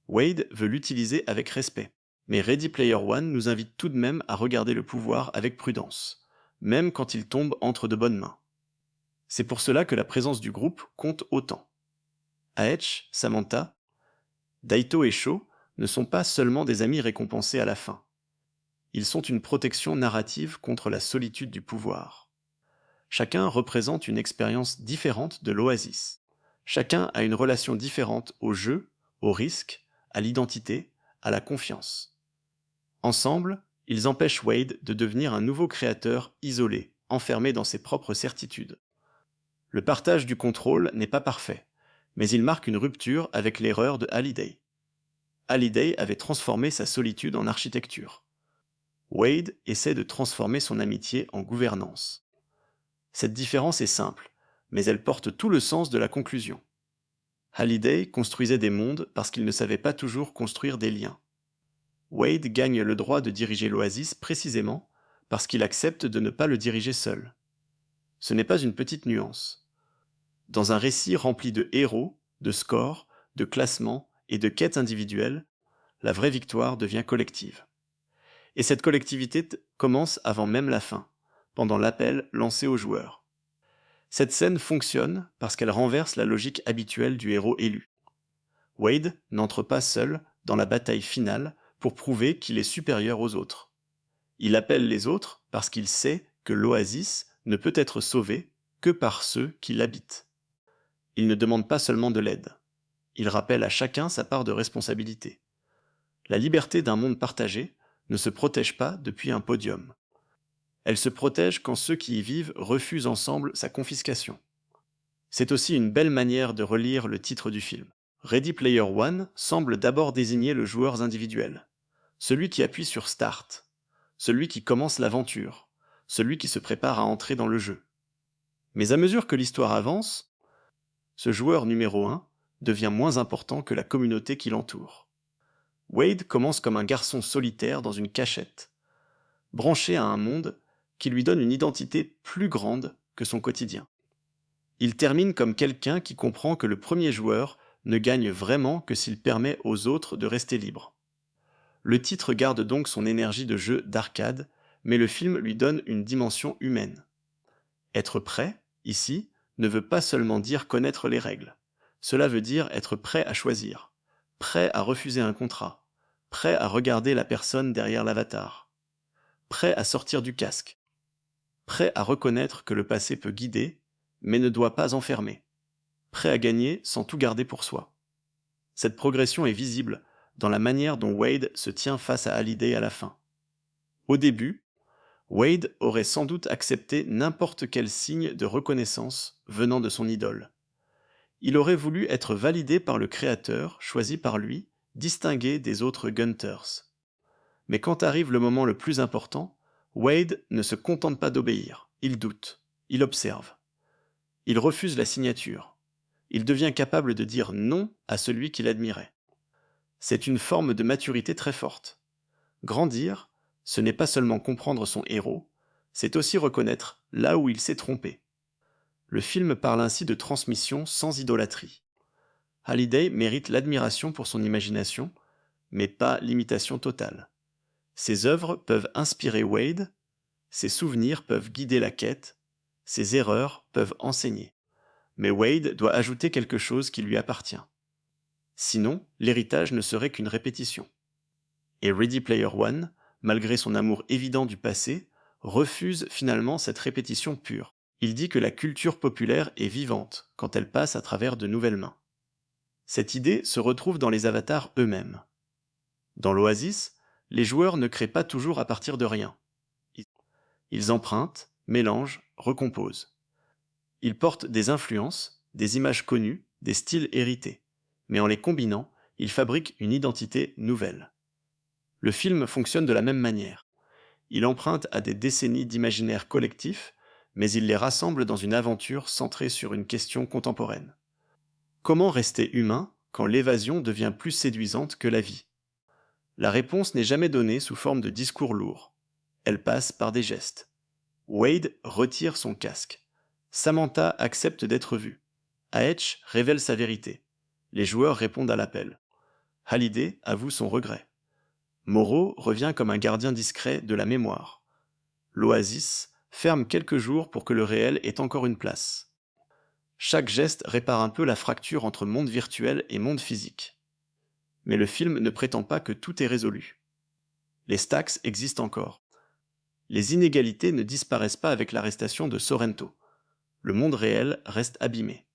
Wade veut l'utiliser avec respect, mais Ready Player One nous invite tout de même à regarder le pouvoir avec prudence, même quand il tombe entre de bonnes mains. C'est pour cela que la présence du groupe compte autant. Aetch, Samantha, Daito et Sho ne sont pas seulement des amis récompensés à la fin. Ils sont une protection narrative contre la solitude du pouvoir. Chacun représente une expérience différente de l'Oasis. Chacun a une relation différente au jeu, au risque, à l'identité, à la confiance. Ensemble, ils empêchent Wade de devenir un nouveau créateur isolé, enfermé dans ses propres certitudes. Le partage du contrôle n'est pas parfait, mais il marque une rupture avec l'erreur de Hallyday. Hallyday avait transformé sa solitude en architecture. Wade essaie de transformer son amitié en gouvernance. Cette différence est simple, mais elle porte tout le sens de la conclusion. Hallyday construisait des mondes parce qu'il ne savait pas toujours construire des liens. Wade gagne le droit de diriger l'Oasis précisément parce qu'il accepte de ne pas le diriger seul. Ce n'est pas une petite nuance. Dans un récit rempli de héros, de scores, de classements et de quêtes individuelles, la vraie victoire devient collective. Et cette collectivité commence avant même la fin, pendant l'appel lancé aux joueurs. Cette scène fonctionne parce qu'elle renverse la logique habituelle du héros élu. Wade n'entre pas seul dans la bataille finale pour prouver qu'il est supérieur aux autres. Il appelle les autres parce qu'il sait que l'Oasis ne peut être sauvée que par ceux qui l'habitent. Il ne demande pas seulement de l'aide. Il rappelle à chacun sa part de responsabilité. La liberté d'un monde partagé ne se protège pas depuis un podium. Elle se protège quand ceux qui y vivent refusent ensemble sa confiscation. C'est aussi une belle manière de relire le titre du film. Ready Player One semble d'abord désigner le joueur individuel, celui qui appuie sur Start, celui qui commence l'aventure, celui qui se prépare à entrer dans le jeu. Mais à mesure que l'histoire avance, ce joueur numéro 1 devient moins important que la communauté qui l'entoure. Wade commence comme un garçon solitaire dans une cachette, branché à un monde qui lui donne une identité plus grande que son quotidien. Il termine comme quelqu'un qui comprend que le premier joueur ne gagne vraiment que s'il permet aux autres de rester libres. Le titre garde donc son énergie de jeu d'arcade, mais le film lui donne une dimension humaine. Être prêt, ici, ne veut pas seulement dire connaître les règles. Cela veut dire être prêt à choisir, prêt à refuser un contrat, prêt à regarder la personne derrière l'avatar, prêt à sortir du casque, prêt à reconnaître que le passé peut guider, mais ne doit pas enfermer, prêt à gagner sans tout garder pour soi. Cette progression est visible dans la manière dont Wade se tient face à Hallyday à la fin. Au début, Wade aurait sans doute accepté n'importe quel signe de reconnaissance venant de son idole. Il aurait voulu être validé par le créateur, choisi par lui, distingué des autres Gunters. Mais quand arrive le moment le plus important, Wade ne se contente pas d'obéir, il doute, il observe. Il refuse la signature. Il devient capable de dire non à celui qu'il admirait. C'est une forme de maturité très forte. Grandir, ce n'est pas seulement comprendre son héros, c'est aussi reconnaître là où il s'est trompé. Le film parle ainsi de transmission sans idolâtrie. Hallyday mérite l'admiration pour son imagination, mais pas l'imitation totale. Ses œuvres peuvent inspirer Wade, ses souvenirs peuvent guider la quête, ses erreurs peuvent enseigner. Mais Wade doit ajouter quelque chose qui lui appartient. Sinon, l'héritage ne serait qu'une répétition. Et Ready Player One, malgré son amour évident du passé, refuse finalement cette répétition pure. Il dit que la culture populaire est vivante quand elle passe à travers de nouvelles mains. Cette idée se retrouve dans les avatars eux-mêmes. Dans l'Oasis, les joueurs ne créent pas toujours à partir de rien. Ils empruntent, mélangent, recomposent. Ils portent des influences, des images connues, des styles hérités. Mais en les combinant, ils fabriquent une identité nouvelle. Le film fonctionne de la même manière. Il emprunte à des décennies d'imaginaire collectif, mais il les rassemble dans une aventure centrée sur une question contemporaine. Comment rester humain quand l'évasion devient plus séduisante que la vie? La réponse n'est jamais donnée sous forme de discours lourds. Elle passe par des gestes. Wade retire son casque. Samantha accepte d'être vue. Aetch révèle sa vérité. Les joueurs répondent à l'appel. Hallyday avoue son regret. Moreau revient comme un gardien discret de la mémoire. L'Oasis ferme quelques jours pour que le réel ait encore une place. Chaque geste répare un peu la fracture entre monde virtuel et monde physique. Mais le film ne prétend pas que tout est résolu. Les stacks existent encore. Les inégalités ne disparaissent pas avec l'arrestation de Sorrento. Le monde réel reste abîmé.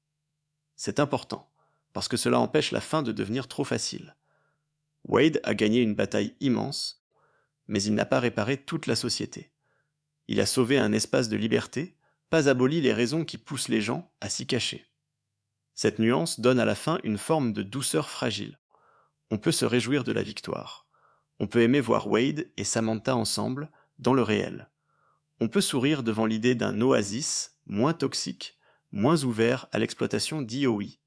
C'est important, parce que cela empêche la fin de devenir trop facile. Wade a gagné une bataille immense, mais il n'a pas réparé toute la société. Il a sauvé un espace de liberté, pas aboli les raisons qui poussent les gens à s'y cacher. Cette nuance donne à la fin une forme de douceur fragile. On peut se réjouir de la victoire. On peut aimer voir Wade et Samantha ensemble, dans le réel. On peut sourire devant l'idée d'un oasis moins toxique, moins ouvert à l'exploitation d'IOI,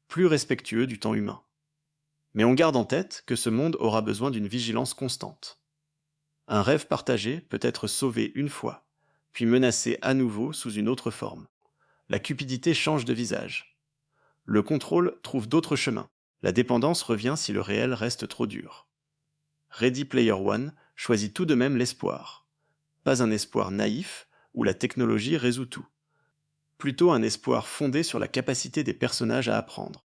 plus respectueux du temps humain. Mais on garde en tête que ce monde aura besoin d'une vigilance constante. Un rêve partagé peut être sauvé une fois, puis menacé à nouveau sous une autre forme. La cupidité change de visage. Le contrôle trouve d'autres chemins. La dépendance revient si le réel reste trop dur. Ready Player One choisit tout de même l'espoir. Pas un espoir naïf où la technologie résout tout. Plutôt un espoir fondé sur la capacité des personnages à apprendre.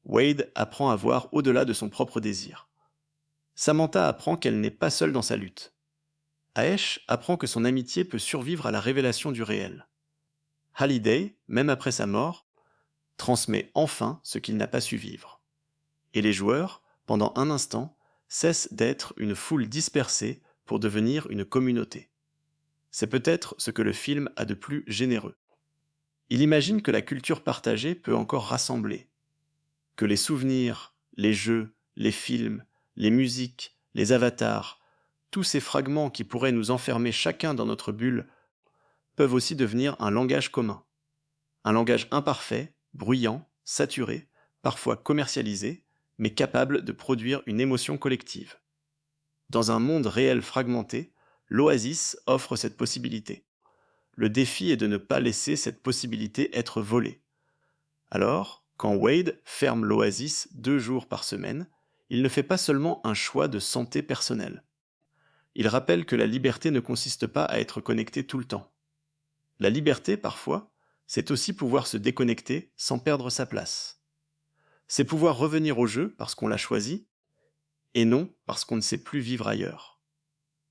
Wade apprend à voir au-delà de son propre désir. Samantha apprend qu'elle n'est pas seule dans sa lutte. Aesh apprend que son amitié peut survivre à la révélation du réel. Hallyday, même après sa mort, transmet enfin ce qu'il n'a pas su vivre. Et les joueurs, pendant un instant, cessent d'être une foule dispersée pour devenir une communauté. C'est peut-être ce que le film a de plus généreux. Il imagine que la culture partagée peut encore rassembler, que les souvenirs, les jeux, les films, les musiques, les avatars, tous ces fragments qui pourraient nous enfermer chacun dans notre bulle, peuvent aussi devenir un langage commun. Un langage imparfait, bruyant, saturé, parfois commercialisé, mais capable de produire une émotion collective. Dans un monde réel fragmenté, l'Oasis offre cette possibilité. Le défi est de ne pas laisser cette possibilité être volée. Alors, quand Wade ferme l'Oasis 2 jours par semaine, il ne fait pas seulement un choix de santé personnelle. Il rappelle que la liberté ne consiste pas à être connecté tout le temps. La liberté, parfois, c'est aussi pouvoir se déconnecter sans perdre sa place. C'est pouvoir revenir au jeu parce qu'on l'a choisi, et non parce qu'on ne sait plus vivre ailleurs.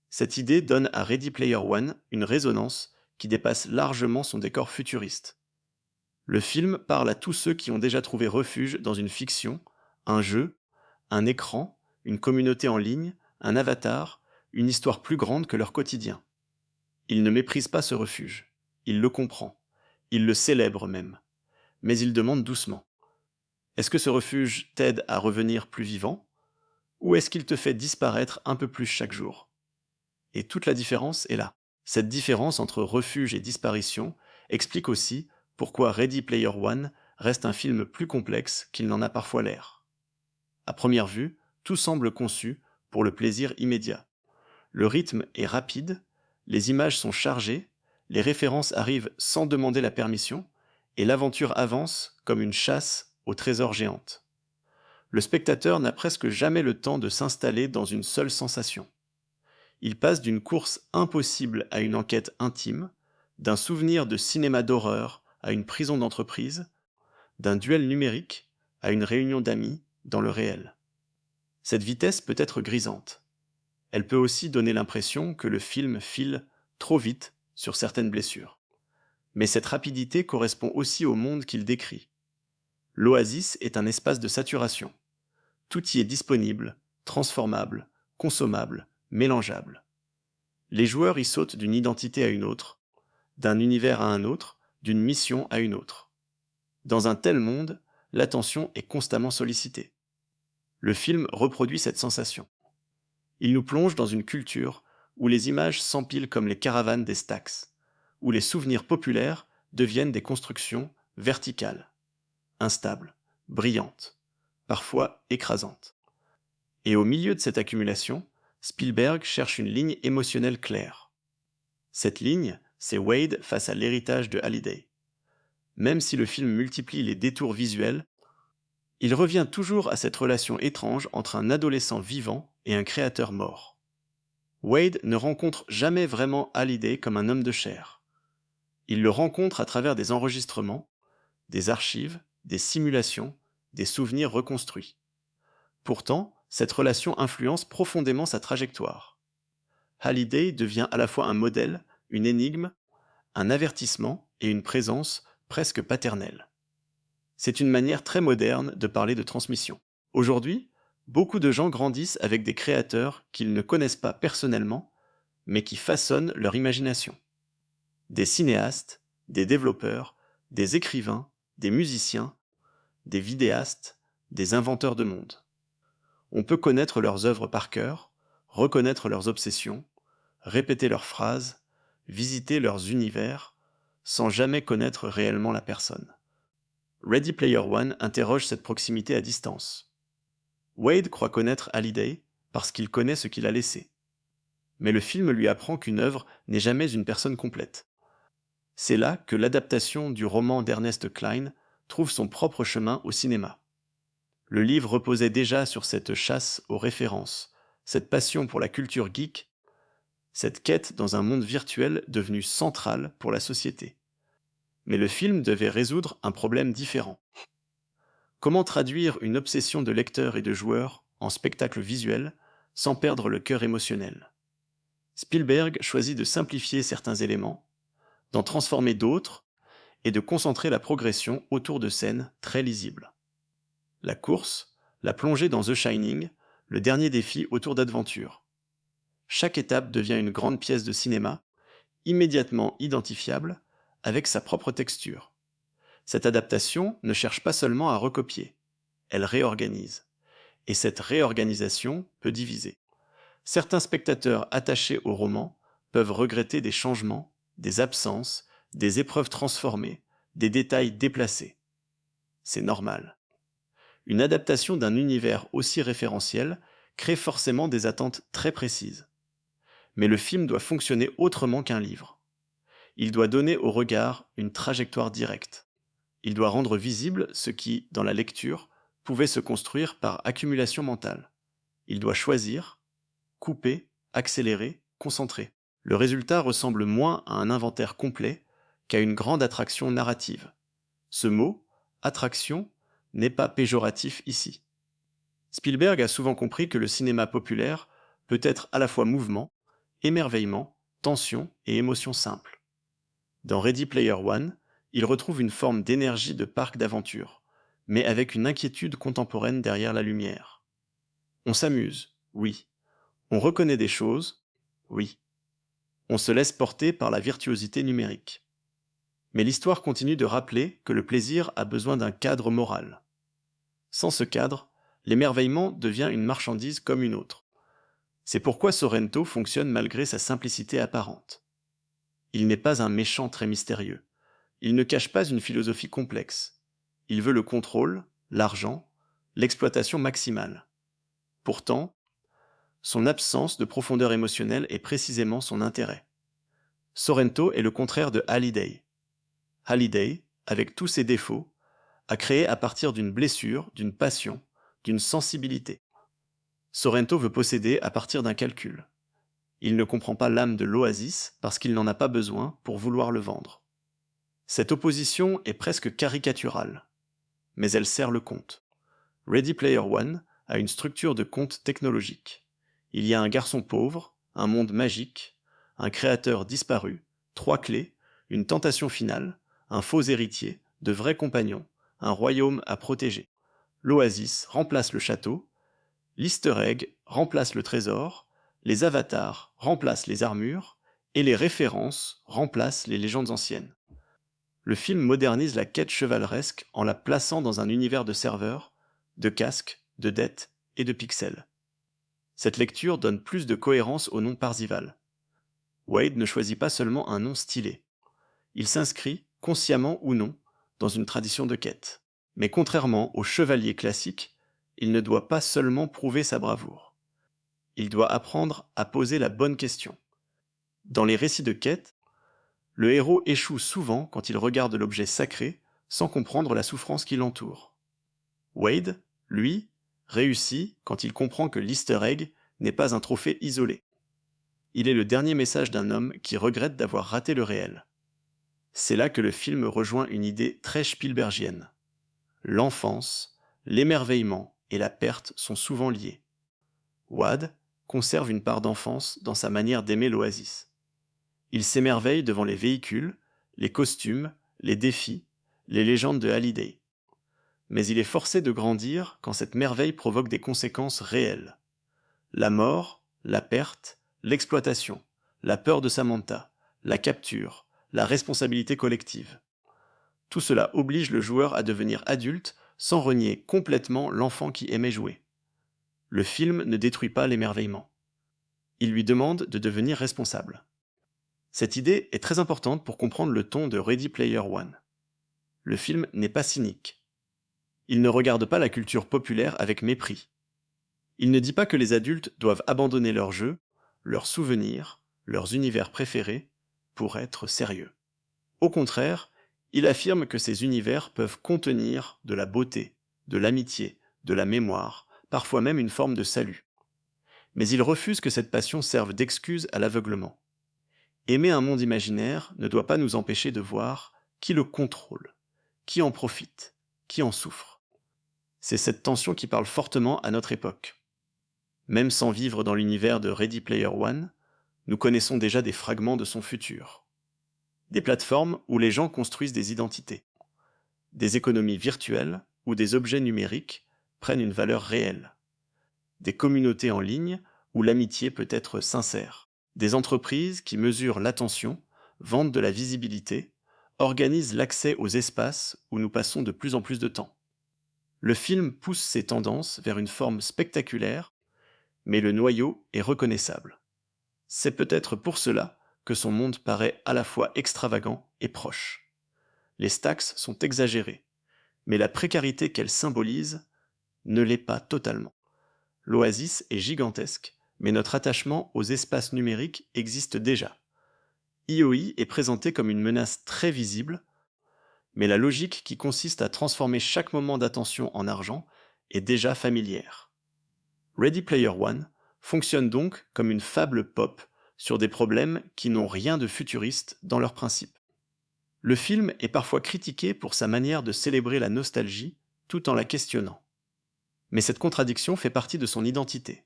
Cette idée donne à Ready Player One une résonance qui dépasse largement son décor futuriste. Le film parle à tous ceux qui ont déjà trouvé refuge dans une fiction, un jeu, un écran, une communauté en ligne, un avatar, une histoire plus grande que leur quotidien. Il ne méprise pas ce refuge. Il le comprend. Il le célèbre même. Mais il demande doucement. Est-ce que ce refuge t'aide à revenir plus vivant? Ou est-ce qu'il te fait disparaître un peu plus chaque jour? Et toute la différence est là. Cette différence entre refuge et disparition explique aussi pourquoi Ready Player One reste un film plus complexe qu'il n'en a parfois l'air. À première vue, tout semble conçu pour le plaisir immédiat. Le rythme est rapide, les images sont chargées, les références arrivent sans demander la permission, et l'aventure avance comme une chasse aux trésors géantes. Le spectateur n'a presque jamais le temps de s'installer dans une seule sensation. Il passe d'une course impossible à une enquête intime, d'un souvenir de cinéma d'horreur à une prison d'entreprise, d'un duel numérique à une réunion d'amis dans le réel. Cette vitesse peut être grisante. Elle peut aussi donner l'impression que le film file trop vite sur certaines blessures. Mais cette rapidité correspond aussi au monde qu'il décrit. L'Oasis est un espace de saturation. Tout y est disponible, transformable, consommable, mélangeable. Les joueurs y sautent d'une identité à une autre, d'un univers à un autre, d'une mission à une autre. Dans un tel monde, l'attention est constamment sollicitée. Le film reproduit cette sensation. Il nous plonge dans une culture où les images s'empilent comme les caravanes des Stax, où les souvenirs populaires deviennent des constructions verticales, instables, brillantes, parfois écrasantes. Et au milieu de cette accumulation, Spielberg cherche une ligne émotionnelle claire. Cette ligne, c'est Wade face à l'héritage de Hallyday. Même si le film multiplie les détours visuels, il revient toujours à cette relation étrange entre un adolescent vivant et un créateur mort. Wade ne rencontre jamais vraiment Hallyday comme un homme de chair. Il le rencontre à travers des enregistrements, des archives, des simulations, des souvenirs reconstruits. Pourtant, cette relation influence profondément sa trajectoire. Hallyday devient à la fois un modèle, une énigme, un avertissement et une présence presque paternelle. C'est une manière très moderne de parler de transmission. Aujourd'hui, beaucoup de gens grandissent avec des créateurs qu'ils ne connaissent pas personnellement, mais qui façonnent leur imagination. Des cinéastes, des développeurs, des écrivains, des musiciens, des vidéastes, des inventeurs de monde. On peut connaître leurs œuvres par cœur, reconnaître leurs obsessions, répéter leurs phrases, visiter leurs univers, sans jamais connaître réellement la personne. Ready Player One interroge cette proximité à distance. Wade croit connaître Hallyday parce qu'il connaît ce qu'il a laissé. Mais le film lui apprend qu'une œuvre n'est jamais une personne complète. C'est là que l'adaptation du roman d'Ernest Cline trouve son propre chemin au cinéma. Le livre reposait déjà sur cette chasse aux références, cette passion pour la culture geek, cette quête dans un monde virtuel devenu central pour la société. Mais le film devait résoudre un problème différent. Comment traduire une obsession de lecteur et de joueur en spectacle visuel sans perdre le cœur émotionnel? Spielberg choisit de simplifier certains éléments, d'en transformer d'autres et de concentrer la progression autour de scènes très lisibles. La course, la plongée dans The Shining, le dernier défi autour d'Adventure. Chaque étape devient une grande pièce de cinéma, immédiatement identifiable, avec sa propre texture. Cette adaptation ne cherche pas seulement à recopier, elle réorganise. Et cette réorganisation peut diviser. Certains spectateurs attachés au roman peuvent regretter des changements, des absences, des épreuves transformées, des détails déplacés. C'est normal. Une adaptation d'un univers aussi référentiel crée forcément des attentes très précises. Mais le film doit fonctionner autrement qu'un livre. Il doit donner au regard une trajectoire directe. Il doit rendre visible ce qui, dans la lecture, pouvait se construire par accumulation mentale. Il doit choisir, couper, accélérer, concentrer. Le résultat ressemble moins à un inventaire complet qu'à une grande attraction narrative. Ce mot, attraction, n'est pas péjoratif ici. Spielberg a souvent compris que le cinéma populaire peut être à la fois mouvement, émerveillement, tension et émotion simple. Dans Ready Player One, il retrouve une forme d'énergie de parc d'aventure, mais avec une inquiétude contemporaine derrière la lumière. On s'amuse, oui. On reconnaît des choses, oui. On se laisse porter par la virtuosité numérique. Mais l'histoire continue de rappeler que le plaisir a besoin d'un cadre moral. Sans ce cadre, l'émerveillement devient une marchandise comme une autre. C'est pourquoi Sorrento fonctionne malgré sa simplicité apparente. Il n'est pas un méchant très mystérieux. Il ne cache pas une philosophie complexe. Il veut le contrôle, l'argent, l'exploitation maximale. Pourtant, son absence de profondeur émotionnelle est précisément son intérêt. Sorrento est le contraire de Halliday. Halliday, avec tous ses défauts, a créé à partir d'une blessure, d'une passion, d'une sensibilité. Sorrento veut posséder à partir d'un calcul. Il ne comprend pas l'âme de l'oasis parce qu'il n'en a pas besoin pour vouloir le vendre. Cette opposition est presque caricaturale, mais elle sert le conte. Ready Player One a une structure de conte technologique. Il y a un garçon pauvre, un monde magique, un créateur disparu, 3 clés, une tentation finale, un faux héritier, de vrais compagnons, un royaume à protéger. L'oasis remplace le château, l'easter egg remplace le trésor, les avatars remplacent les armures, et les références remplacent les légendes anciennes. Le film modernise la quête chevaleresque en la plaçant dans un univers de serveurs, de casques, de dettes et de pixels. Cette lecture donne plus de cohérence au nom Parzival. Wade ne choisit pas seulement un nom stylé. Il s'inscrit, consciemment ou non, dans une tradition de quête. Mais contrairement au chevalier classique, il ne doit pas seulement prouver sa bravoure. Il doit apprendre à poser la bonne question. Dans les récits de quête, le héros échoue souvent quand il regarde l'objet sacré sans comprendre la souffrance qui l'entoure. Wade, lui, réussit quand il comprend que l'easter egg n'est pas un trophée isolé. Il est le dernier message d'un homme qui regrette d'avoir raté le réel. C'est là que le film rejoint une idée très Spielbergienne. L'enfance, l'émerveillement et la perte sont souvent liés. Wade conserve une part d'enfance dans sa manière d'aimer l'oasis. Il s'émerveille devant les véhicules, les costumes, les défis, les légendes de Halliday. Mais il est forcé de grandir quand cette merveille provoque des conséquences réelles. La mort, la perte, l'exploitation, la peur de Samantha, la capture, la responsabilité collective. Tout cela oblige le joueur à devenir adulte sans renier complètement l'enfant qui aimait jouer. Le film ne détruit pas l'émerveillement. Il lui demande de devenir responsable. Cette idée est très importante pour comprendre le ton de Ready Player One. Le film n'est pas cynique. Il ne regarde pas la culture populaire avec mépris. Il ne dit pas que les adultes doivent abandonner leurs jeux, leurs souvenirs, leurs univers préférés, pour être sérieux. Au contraire, il affirme que ces univers peuvent contenir de la beauté, de l'amitié, de la mémoire, parfois même une forme de salut. Mais il refuse que cette passion serve d'excuse à l'aveuglement. Aimer un monde imaginaire ne doit pas nous empêcher de voir qui le contrôle, qui en profite, qui en souffre. C'est cette tension qui parle fortement à notre époque. Même sans vivre dans l'univers de Ready Player One, nous connaissons déjà des fragments de son futur. Des plateformes où les gens construisent des identités. Des économies virtuelles où des objets numériques prennent une valeur réelle. Des communautés en ligne où l'amitié peut être sincère. Des entreprises qui mesurent l'attention, vendent de la visibilité, organisent l'accès aux espaces où nous passons de plus en plus de temps. Le film pousse ces tendances vers une forme spectaculaire, mais le noyau est reconnaissable. C'est peut-être pour cela que son monde paraît à la fois extravagant et proche. Les stacks sont exagérés, mais la précarité qu'elle symbolise ne l'est pas totalement. L'oasis est gigantesque, mais notre attachement aux espaces numériques existe déjà. IOI est présenté comme une menace très visible, mais la logique qui consiste à transformer chaque moment d'attention en argent est déjà familière. Ready Player One fonctionne donc comme une fable pop sur des problèmes qui n'ont rien de futuriste dans leur principe. Le film est parfois critiqué pour sa manière de célébrer la nostalgie tout en la questionnant. Mais cette contradiction fait partie de son identité.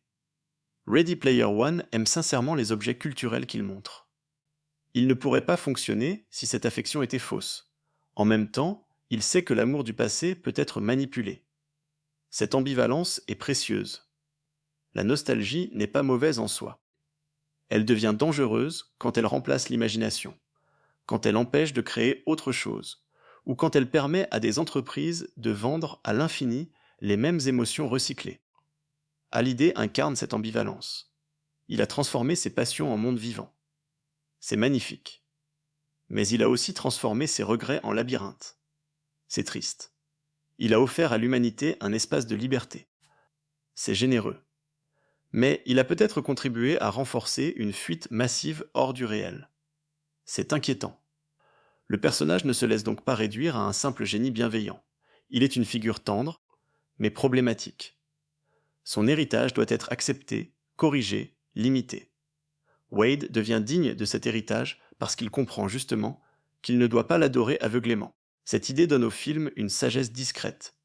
Ready Player One aime sincèrement les objets culturels qu'il montre. Il ne pourrait pas fonctionner si cette affection était fausse. En même temps, il sait que l'amour du passé peut être manipulé. Cette ambivalence est précieuse. La nostalgie n'est pas mauvaise en soi. Elle devient dangereuse quand elle remplace l'imagination, quand elle empêche de créer autre chose, ou quand elle permet à des entreprises de vendre à l'infini les mêmes émotions recyclées. Hallyday incarne cette ambivalence. Il a transformé ses passions en monde vivant. C'est magnifique. Mais il a aussi transformé ses regrets en labyrinthe. C'est triste. Il a offert à l'humanité un espace de liberté. C'est généreux. Mais il a peut-être contribué à renforcer une fuite massive hors du réel. C'est inquiétant. Le personnage ne se laisse donc pas réduire à un simple génie bienveillant. Il est une figure tendre, mais problématique. Son héritage doit être accepté, corrigé, limité. Wade devient digne de cet héritage parce qu'il comprend justement qu'il ne doit pas l'adorer aveuglément. Cette idée donne au film une sagesse discrète.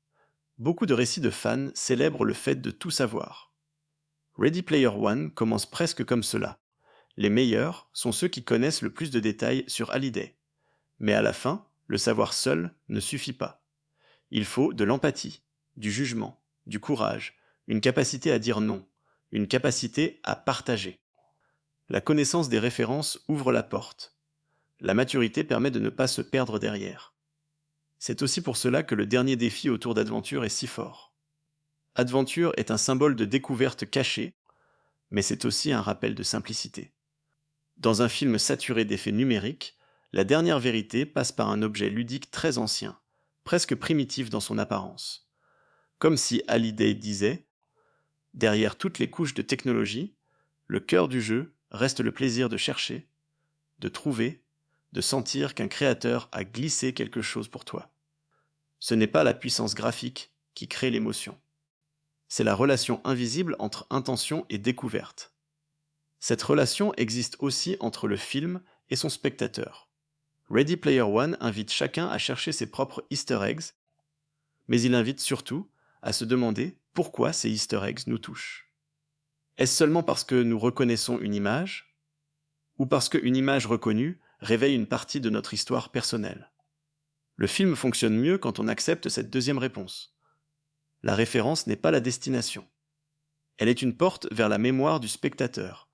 Beaucoup de récits de fans célèbrent le fait de tout savoir. Ready Player One commence presque comme cela. Les meilleurs sont ceux qui connaissent le plus de détails sur Hallyday. Mais à la fin, le savoir seul ne suffit pas. Il faut de l'empathie, du jugement, du courage, une capacité à dire non, une capacité à partager. La connaissance des références ouvre la porte. La maturité permet de ne pas se perdre derrière. C'est aussi pour cela que le dernier défi autour d'Adventure est si fort. Adventure est un symbole de découverte cachée, mais c'est aussi un rappel de simplicité. Dans un film saturé d'effets numériques, la dernière vérité passe par un objet ludique très ancien, presque primitif dans son apparence. Comme si Hallyday disait « Derrière toutes les couches de technologie, le cœur du jeu reste le plaisir de chercher, de trouver, de sentir qu'un créateur a glissé quelque chose pour toi. Ce n'est pas la puissance graphique qui crée l'émotion. C'est la relation invisible entre intention et découverte. Cette relation existe aussi entre le film et son spectateur. Ready Player One invite chacun à chercher ses propres Easter eggs, mais il invite surtout à se demander pourquoi ces Easter eggs nous touchent. Est-ce seulement parce que nous reconnaissons une image, ou parce qu'une image reconnue réveille une partie de notre histoire personnelle? Le film fonctionne mieux quand on accepte cette deuxième réponse. La référence n'est pas la destination. Elle est une porte vers la mémoire du spectateur.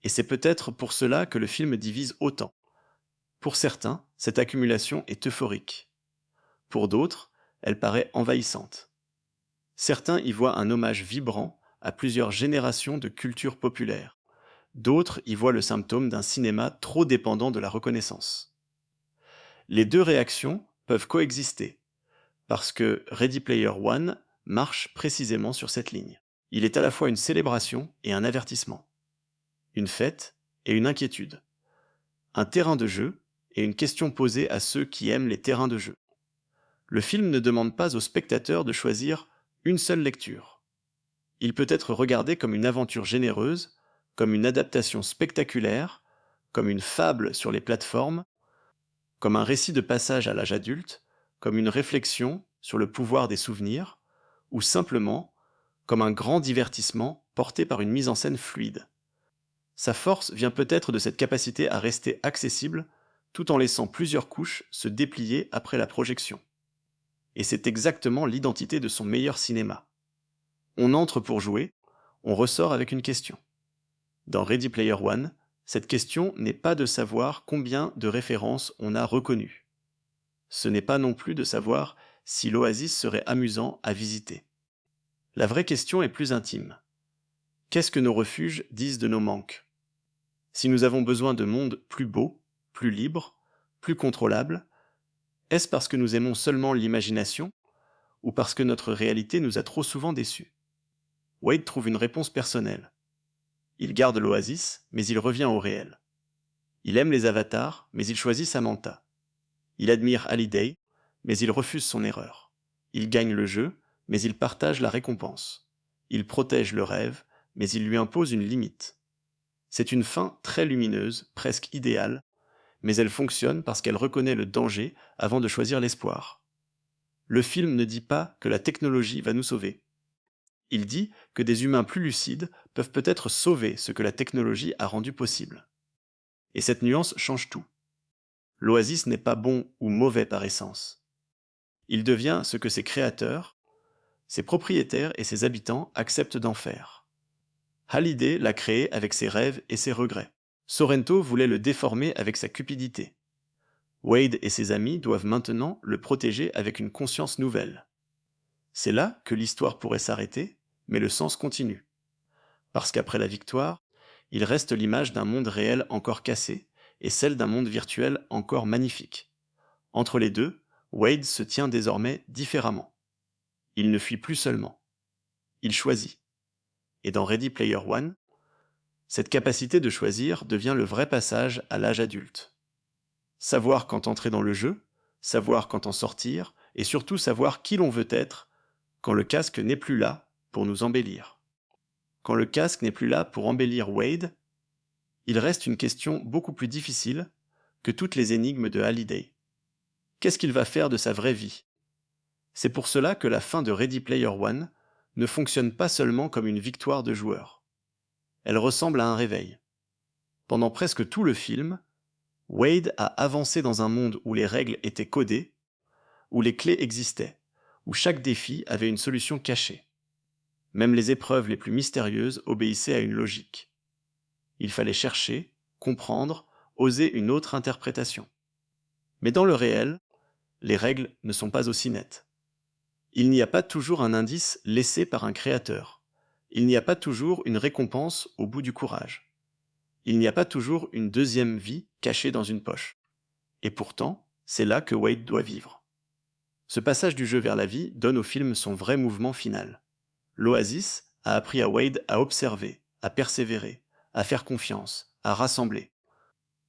Et c'est peut-être pour cela que le film divise autant. Pour certains, cette accumulation est euphorique. Pour d'autres, elle paraît envahissante. Certains y voient un hommage vibrant à plusieurs générations de culture populaire. D'autres y voient le symptôme d'un cinéma trop dépendant de la reconnaissance. Les deux réactions peuvent coexister, parce que Ready Player One marche précisément sur cette ligne. Il est à la fois une célébration et un avertissement, une fête et une inquiétude, un terrain de jeu et une question posée à ceux qui aiment les terrains de jeu. Le film ne demande pas au spectateur de choisir une seule lecture. Il peut être regardé comme une aventure généreuse, comme une adaptation spectaculaire, comme une fable sur les plateformes, comme un récit de passage à l'âge adulte, comme une réflexion sur le pouvoir des souvenirs, ou simplement comme un grand divertissement porté par une mise en scène fluide. Sa force vient peut-être de cette capacité à rester accessible tout en laissant plusieurs couches se déplier après la projection. Et c'est exactement l'identité de son meilleur cinéma. On entre pour jouer, on ressort avec une question. Dans Ready Player One, cette question n'est pas de savoir combien de références on a reconnues. Ce n'est pas non plus de savoir si l'oasis serait amusant à visiter. La vraie question est plus intime. Qu'est-ce que nos refuges disent de nos manques? Si nous avons besoin de mondes plus beaux, plus libres, plus contrôlables, est-ce parce que nous aimons seulement l'imagination ou parce que notre réalité nous a trop souvent déçus? Wade trouve une réponse personnelle. Il garde l'oasis, mais il revient au réel. Il aime les avatars, mais il choisit Samantha. Il admire Hallyday, mais il refuse son erreur. Il gagne le jeu, mais il partage la récompense. Il protège le rêve, mais il lui impose une limite. C'est une fin très lumineuse, presque idéale, mais elle fonctionne parce qu'elle reconnaît le danger avant de choisir l'espoir. Le film ne dit pas que la technologie va nous sauver. Il dit que des humains plus lucides peuvent peut-être sauver ce que la technologie a rendu possible. Et cette nuance change tout. L'oasis n'est pas bon ou mauvais par essence. Il devient ce que ses créateurs, ses propriétaires et ses habitants acceptent d'en faire. Hallyday l'a créé avec ses rêves et ses regrets. Sorrento voulait le déformer avec sa cupidité. Wade et ses amis doivent maintenant le protéger avec une conscience nouvelle. C'est là que l'histoire pourrait s'arrêter, mais le sens continue. Parce qu'après la victoire, il reste l'image d'un monde réel encore cassé et celle d'un monde virtuel encore magnifique. Entre les deux, Wade se tient désormais différemment. Il ne fuit plus seulement. Il choisit. Et dans Ready Player One, cette capacité de choisir devient le vrai passage à l'âge adulte. Savoir quand entrer dans le jeu, savoir quand en sortir, et surtout savoir qui l'on veut être quand le casque n'est plus là pour nous embellir. Quand le casque n'est plus là pour embellir Wade, il reste une question beaucoup plus difficile que toutes les énigmes de Hallyday. Qu'est-ce qu'il va faire de sa vraie vie? C'est pour cela que la fin de Ready Player One ne fonctionne pas seulement comme une victoire de joueur. Elle ressemble à un réveil. Pendant presque tout le film, Wade a avancé dans un monde où les règles étaient codées, où les clés existaient, où chaque défi avait une solution cachée. Même les épreuves les plus mystérieuses obéissaient à une logique. Il fallait chercher, comprendre, oser une autre interprétation. Mais dans le réel, les règles ne sont pas aussi nettes. Il n'y a pas toujours un indice laissé par un créateur. Il n'y a pas toujours une récompense au bout du courage. Il n'y a pas toujours une deuxième vie cachée dans une poche. Et pourtant, c'est là que Wade doit vivre. Ce passage du jeu vers la vie donne au film son vrai mouvement final. L'Oasis a appris à Wade à observer, à persévérer, à faire confiance, à rassembler.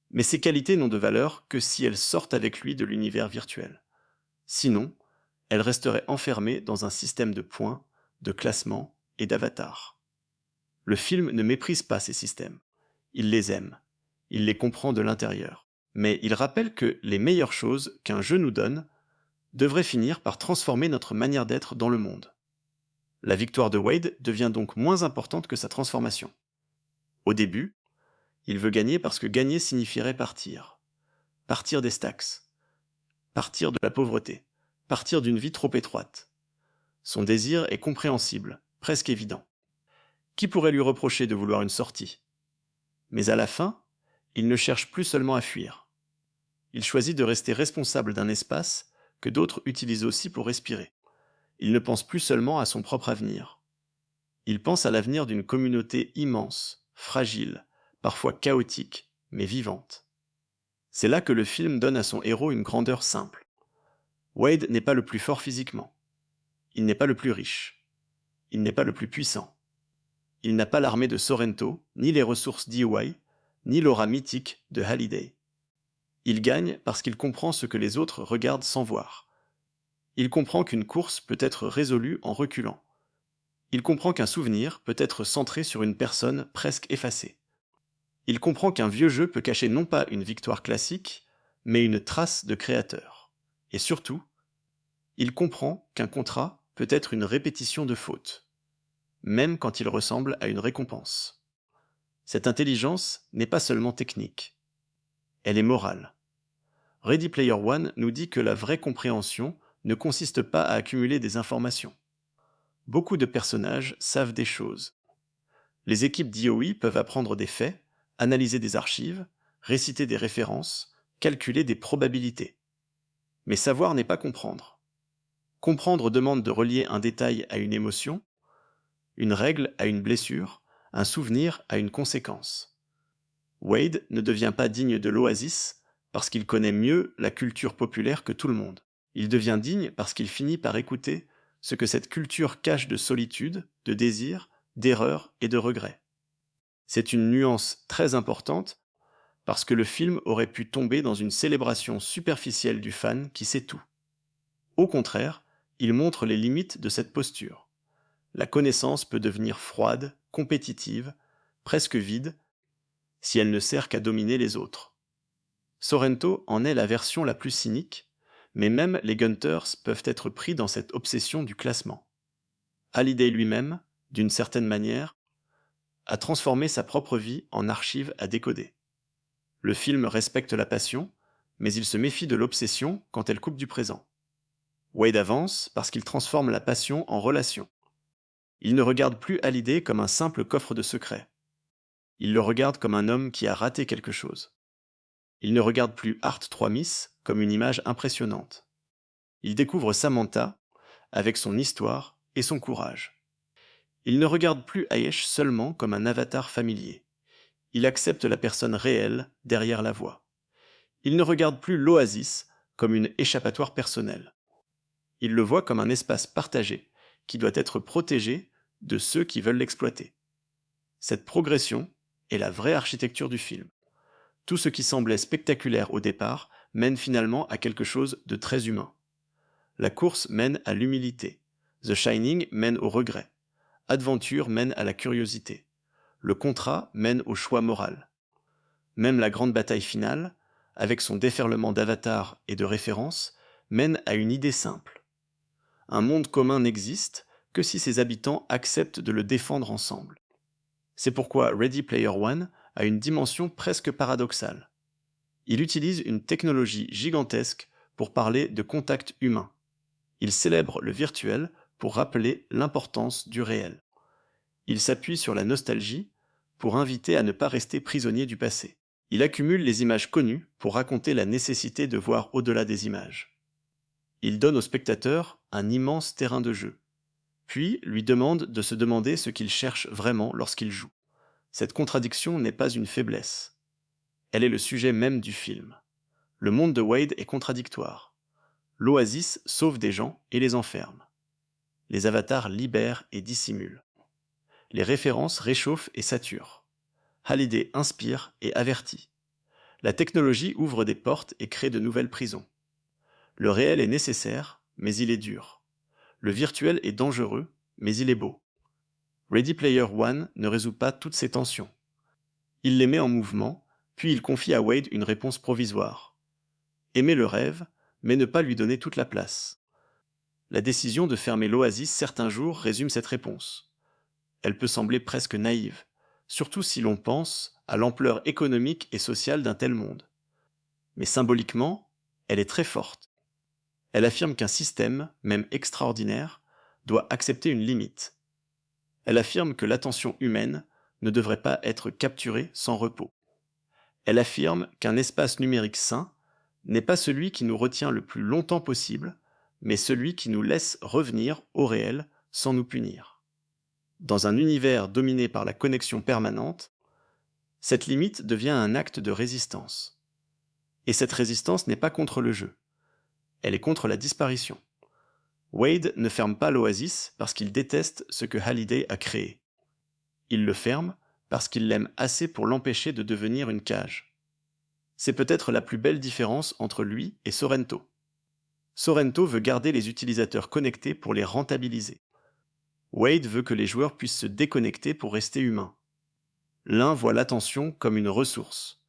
Mais ces qualités n'ont de valeur que si elles sortent avec lui de l'univers virtuel. Sinon, elles resteraient enfermées dans un système de points, de classements et d'avatars. Le film ne méprise pas ces systèmes. Il les aime. Il les comprend de l'intérieur. Mais il rappelle que les meilleures choses qu'un jeu nous donne devraient finir par transformer notre manière d'être dans le monde. La victoire de Wade devient donc moins importante que sa transformation. Au début, il veut gagner parce que gagner signifierait partir. Partir des stacks. Partir de la pauvreté. Partir d'une vie trop étroite. Son désir est compréhensible, presque évident. Qui pourrait lui reprocher de vouloir une sortie? Mais à la fin, il ne cherche plus seulement à fuir. Il choisit de rester responsable d'un espace que d'autres utilisent aussi pour respirer. Il ne pense plus seulement à son propre avenir. Il pense à l'avenir d'une communauté immense, fragile, parfois chaotique, mais vivante. C'est là que le film donne à son héros une grandeur simple. Wade n'est pas le plus fort physiquement. Il n'est pas le plus riche. Il n'est pas le plus puissant. Il n'a pas l'armée de Sorrento, ni les ressources d'EY, ni l'aura mythique de Hallyday. Il gagne parce qu'il comprend ce que les autres regardent sans voir. Il comprend qu'une course peut être résolue en reculant. Il comprend qu'un souvenir peut être centré sur une personne presque effacée. Il comprend qu'un vieux jeu peut cacher non pas une victoire classique, mais une trace de créateur. Et surtout, il comprend qu'un contrat peut être une répétition de fautes, même quand il ressemble à une récompense. Cette intelligence n'est pas seulement technique, elle est morale. Ready Player One nous dit que la vraie compréhension ne consiste pas à accumuler des informations. Beaucoup de personnages savent des choses. Les équipes d'IOI peuvent apprendre des faits, analyser des archives, réciter des références, calculer des probabilités. Mais savoir n'est pas comprendre. Comprendre demande de relier un détail à une émotion, une règle à une blessure, un souvenir à une conséquence. Wade ne devient pas digne de l'Oasis parce qu'il connaît mieux la culture populaire que tout le monde. Il devient digne parce qu'il finit par écouter ce que cette culture cache de solitude, de désir, d'erreur et de regret. C'est une nuance très importante parce que le film aurait pu tomber dans une célébration superficielle du fan qui sait tout. Au contraire, il montre les limites de cette posture. La connaissance peut devenir froide, compétitive, presque vide, si elle ne sert qu'à dominer les autres. Sorrento en est la version la plus cynique, mais même les Gunters peuvent être pris dans cette obsession du classement. Hallyday lui-même, d'une certaine manière, a transformé sa propre vie en archive à décoder. Le film respecte la passion, mais il se méfie de l'obsession quand elle coupe du présent. Wade avance parce qu'il transforme la passion en relation. Il ne regarde plus Hallyday comme un simple coffre de secrets. Il le regarde comme un homme qui a raté quelque chose. Il ne regarde plus Art 3 Miss comme une image impressionnante. Il découvre Samantha avec son histoire et son courage. Il ne regarde plus Ayesh seulement comme un avatar familier. Il accepte la personne réelle derrière la voix. Il ne regarde plus l'oasis comme une échappatoire personnelle. Il le voit comme un espace partagé qui doit être protégé de ceux qui veulent l'exploiter. Cette progression est la vraie architecture du film. Tout ce qui semblait spectaculaire au départ mène finalement à quelque chose de très humain. La course mène à l'humilité. The Shining mène au regret. Adventure mène à la curiosité. Le contrat mène au choix moral. Même la grande bataille finale, avec son déferlement d'avatars et de références, mène à une idée simple. Un monde commun n'existe que si ses habitants acceptent de le défendre ensemble. C'est pourquoi Ready Player One a une dimension presque paradoxale. Il utilise une technologie gigantesque pour parler de contact humain. Il célèbre le virtuel pour rappeler l'importance du réel. Il s'appuie sur la nostalgie pour inviter à ne pas rester prisonnier du passé. Il accumule les images connues pour raconter la nécessité de voir au-delà des images. Il donne au spectateur un immense terrain de jeu, puis lui demande de se demander ce qu'il cherche vraiment lorsqu'il joue. Cette contradiction n'est pas une faiblesse. Elle est le sujet même du film. Le monde de Wade est contradictoire. L'Oasis sauve des gens et les enferme. Les avatars libèrent et dissimulent. Les références réchauffent et saturent. Hallyday inspire et avertit. La technologie ouvre des portes et crée de nouvelles prisons. Le réel est nécessaire, mais il est dur. Le virtuel est dangereux, mais il est beau. Ready Player One ne résout pas toutes ces tensions. Il les met en mouvement, puis il confie à Wade une réponse provisoire. Aimer le rêve, mais ne pas lui donner toute la place. La décision de fermer l'Oasis certains jours résume cette réponse. Elle peut sembler presque naïve, surtout si l'on pense à l'ampleur économique et sociale d'un tel monde. Mais symboliquement, elle est très forte. Elle affirme qu'un système, même extraordinaire, doit accepter une limite. Elle affirme que l'attention humaine ne devrait pas être capturée sans repos. Elle affirme qu'un espace numérique sain n'est pas celui qui nous retient le plus longtemps possible, mais celui qui nous laisse revenir au réel sans nous punir. Dans un univers dominé par la connexion permanente, cette limite devient un acte de résistance. Et cette résistance n'est pas contre le jeu. Elle est contre la disparition. Wade ne ferme pas l'Oasis parce qu'il déteste ce que Hallyday a créé. Il le ferme parce qu'il l'aime assez pour l'empêcher de devenir une cage. C'est peut-être la plus belle différence entre lui et Sorrento. Sorrento veut garder les utilisateurs connectés pour les rentabiliser. Wade veut que les joueurs puissent se déconnecter pour rester humains. L'un voit l'attention comme une ressource.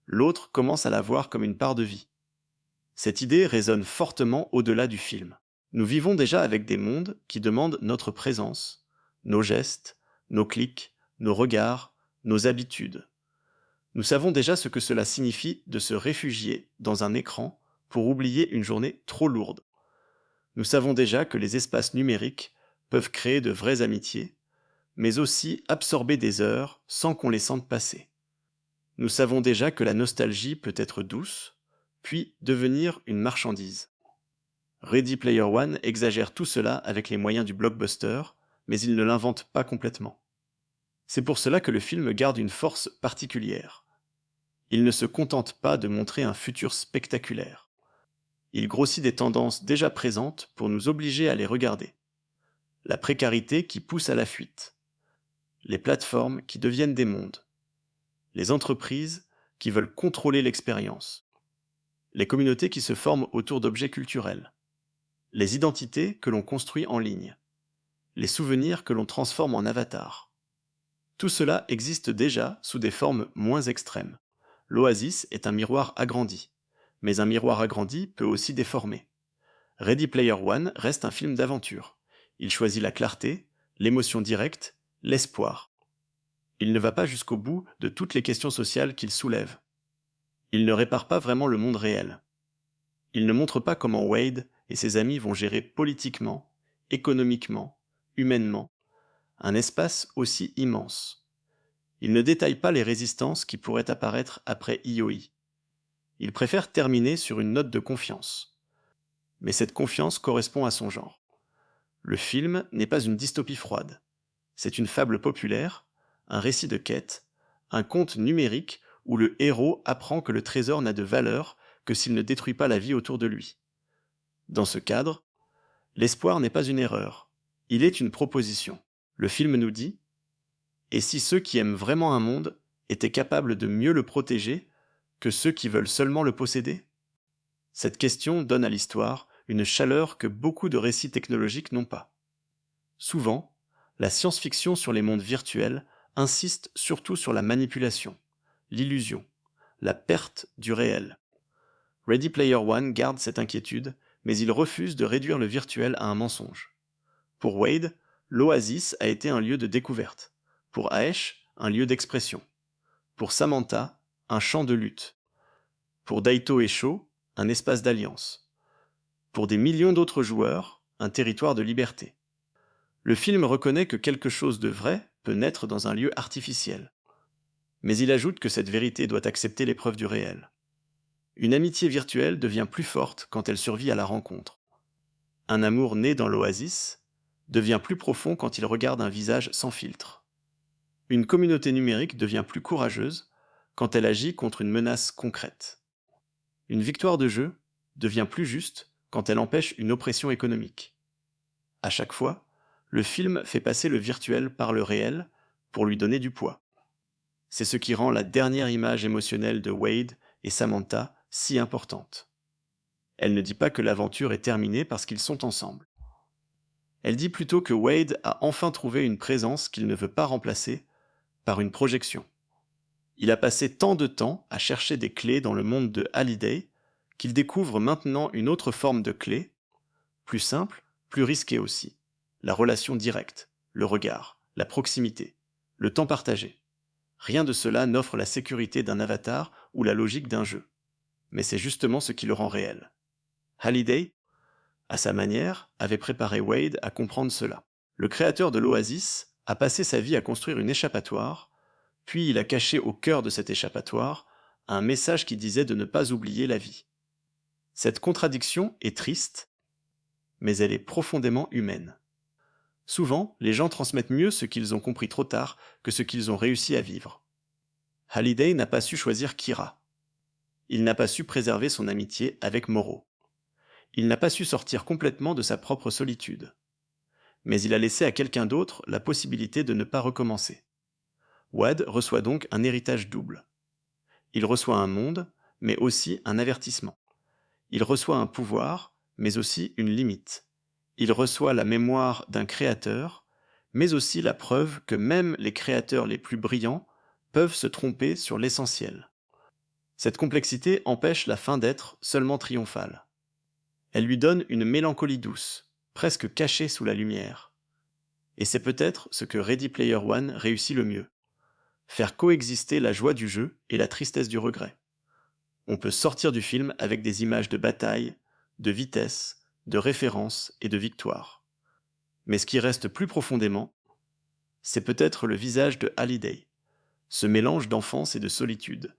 L'autre commence à la voir comme une part de vie. Cette idée résonne fortement au-delà du film. Nous vivons déjà avec des mondes qui demandent notre présence, nos gestes, nos clics, nos regards, nos habitudes. Nous savons déjà ce que cela signifie de se réfugier dans un écran pour oublier une journée trop lourde. Nous savons déjà que les espaces numériques peuvent créer de vraies amitiés, mais aussi absorber des heures sans qu'on les sente passer. Nous savons déjà que la nostalgie peut être douce, puis devenir une marchandise. Ready Player One exagère tout cela avec les moyens du blockbuster, mais il ne l'invente pas complètement. C'est pour cela que le film garde une force particulière. Il ne se contente pas de montrer un futur spectaculaire. Il grossit des tendances déjà présentes pour nous obliger à les regarder. La précarité qui pousse à la fuite. Les plateformes qui deviennent des mondes. Les entreprises qui veulent contrôler l'expérience. Les communautés qui se forment autour d'objets culturels. Les identités que l'on construit en ligne. Les souvenirs que l'on transforme en avatars. Tout cela existe déjà sous des formes moins extrêmes. L'Oasis est un miroir agrandi, mais un miroir agrandi peut aussi déformer. Ready Player One reste un film d'aventure. Il choisit la clarté, l'émotion directe, l'espoir. Il ne va pas jusqu'au bout de toutes les questions sociales qu'il soulève. Il ne répare pas vraiment le monde réel. Il ne montre pas comment Wade et ses amis vont gérer politiquement, économiquement, humainement, un espace aussi immense. Il ne détaille pas les résistances qui pourraient apparaître après IOI. Il préfère terminer sur une note de confiance. Mais cette confiance correspond à son genre. Le film n'est pas une dystopie froide. C'est une fable populaire, un récit de quête, un conte numérique où le héros apprend que le trésor n'a de valeur que s'il ne détruit pas la vie autour de lui. Dans ce cadre, l'espoir n'est pas une erreur, il est une proposition. Le film nous dit « Et si ceux qui aiment vraiment un monde étaient capables de mieux le protéger que ceux qui veulent seulement le posséder ?» Cette question donne à l'histoire une chaleur que beaucoup de récits technologiques n'ont pas. Souvent, la science-fiction sur les mondes virtuels insiste surtout sur la manipulation, l'illusion, la perte du réel. Ready Player One garde cette inquiétude, mais il refuse de réduire le virtuel à un mensonge. Pour Wade, l'Oasis a été un lieu de découverte. Pour Aesh, un lieu d'expression. Pour Samantha, un champ de lutte. Pour Daito et Sho, un espace d'alliance. Pour des millions d'autres joueurs, un territoire de liberté. Le film reconnaît que quelque chose de vrai peut naître dans un lieu artificiel. Mais il ajoute que cette vérité doit accepter l'épreuve du réel. Une amitié virtuelle devient plus forte quand elle survit à la rencontre. Un amour né dans l'oasis devient plus profond quand il regarde un visage sans filtre. Une communauté numérique devient plus courageuse quand elle agit contre une menace concrète. Une victoire de jeu devient plus juste quand elle empêche une oppression économique. À chaque fois, le film fait passer le virtuel par le réel pour lui donner du poids. C'est ce qui rend la dernière image émotionnelle de Wade et Samantha si importante. Elle ne dit pas que l'aventure est terminée parce qu'ils sont ensemble. Elle dit plutôt que Wade a enfin trouvé une présence qu'il ne veut pas remplacer par une projection. Il a passé tant de temps à chercher des clés dans le monde de Halliday qu'il découvre maintenant une autre forme de clé, plus simple, plus risquée aussi. La relation directe, le regard, la proximité, le temps partagé. Rien de cela n'offre la sécurité d'un avatar ou la logique d'un jeu. Mais c'est justement ce qui le rend réel. Halliday, à sa manière, avait préparé Wade à comprendre cela. Le créateur de l'Oasis a passé sa vie à construire une échappatoire, puis il a caché au cœur de cette échappatoire un message qui disait de ne pas oublier la vie. Cette contradiction est triste, mais elle est profondément humaine. Souvent, les gens transmettent mieux ce qu'ils ont compris trop tard que ce qu'ils ont réussi à vivre. Halliday n'a pas su choisir Kira. Il n'a pas su préserver son amitié avec Moreau. Il n'a pas su sortir complètement de sa propre solitude. Mais il a laissé à quelqu'un d'autre la possibilité de ne pas recommencer. Wade reçoit donc un héritage double. Il reçoit un monde, mais aussi un avertissement. Il reçoit un pouvoir, mais aussi une limite. Il reçoit la mémoire d'un créateur, mais aussi la preuve que même les créateurs les plus brillants peuvent se tromper sur l'essentiel. Cette complexité empêche la fin d'être seulement triomphale. Elle lui donne une mélancolie douce, presque cachée sous la lumière. Et c'est peut-être ce que Ready Player One réussit le mieux. Faire coexister la joie du jeu et la tristesse du regret. On peut sortir du film avec des images de bataille, de vitesse, de référence et de victoire. Mais ce qui reste plus profondément, c'est peut-être le visage de Halliday, ce mélange d'enfance et de solitude,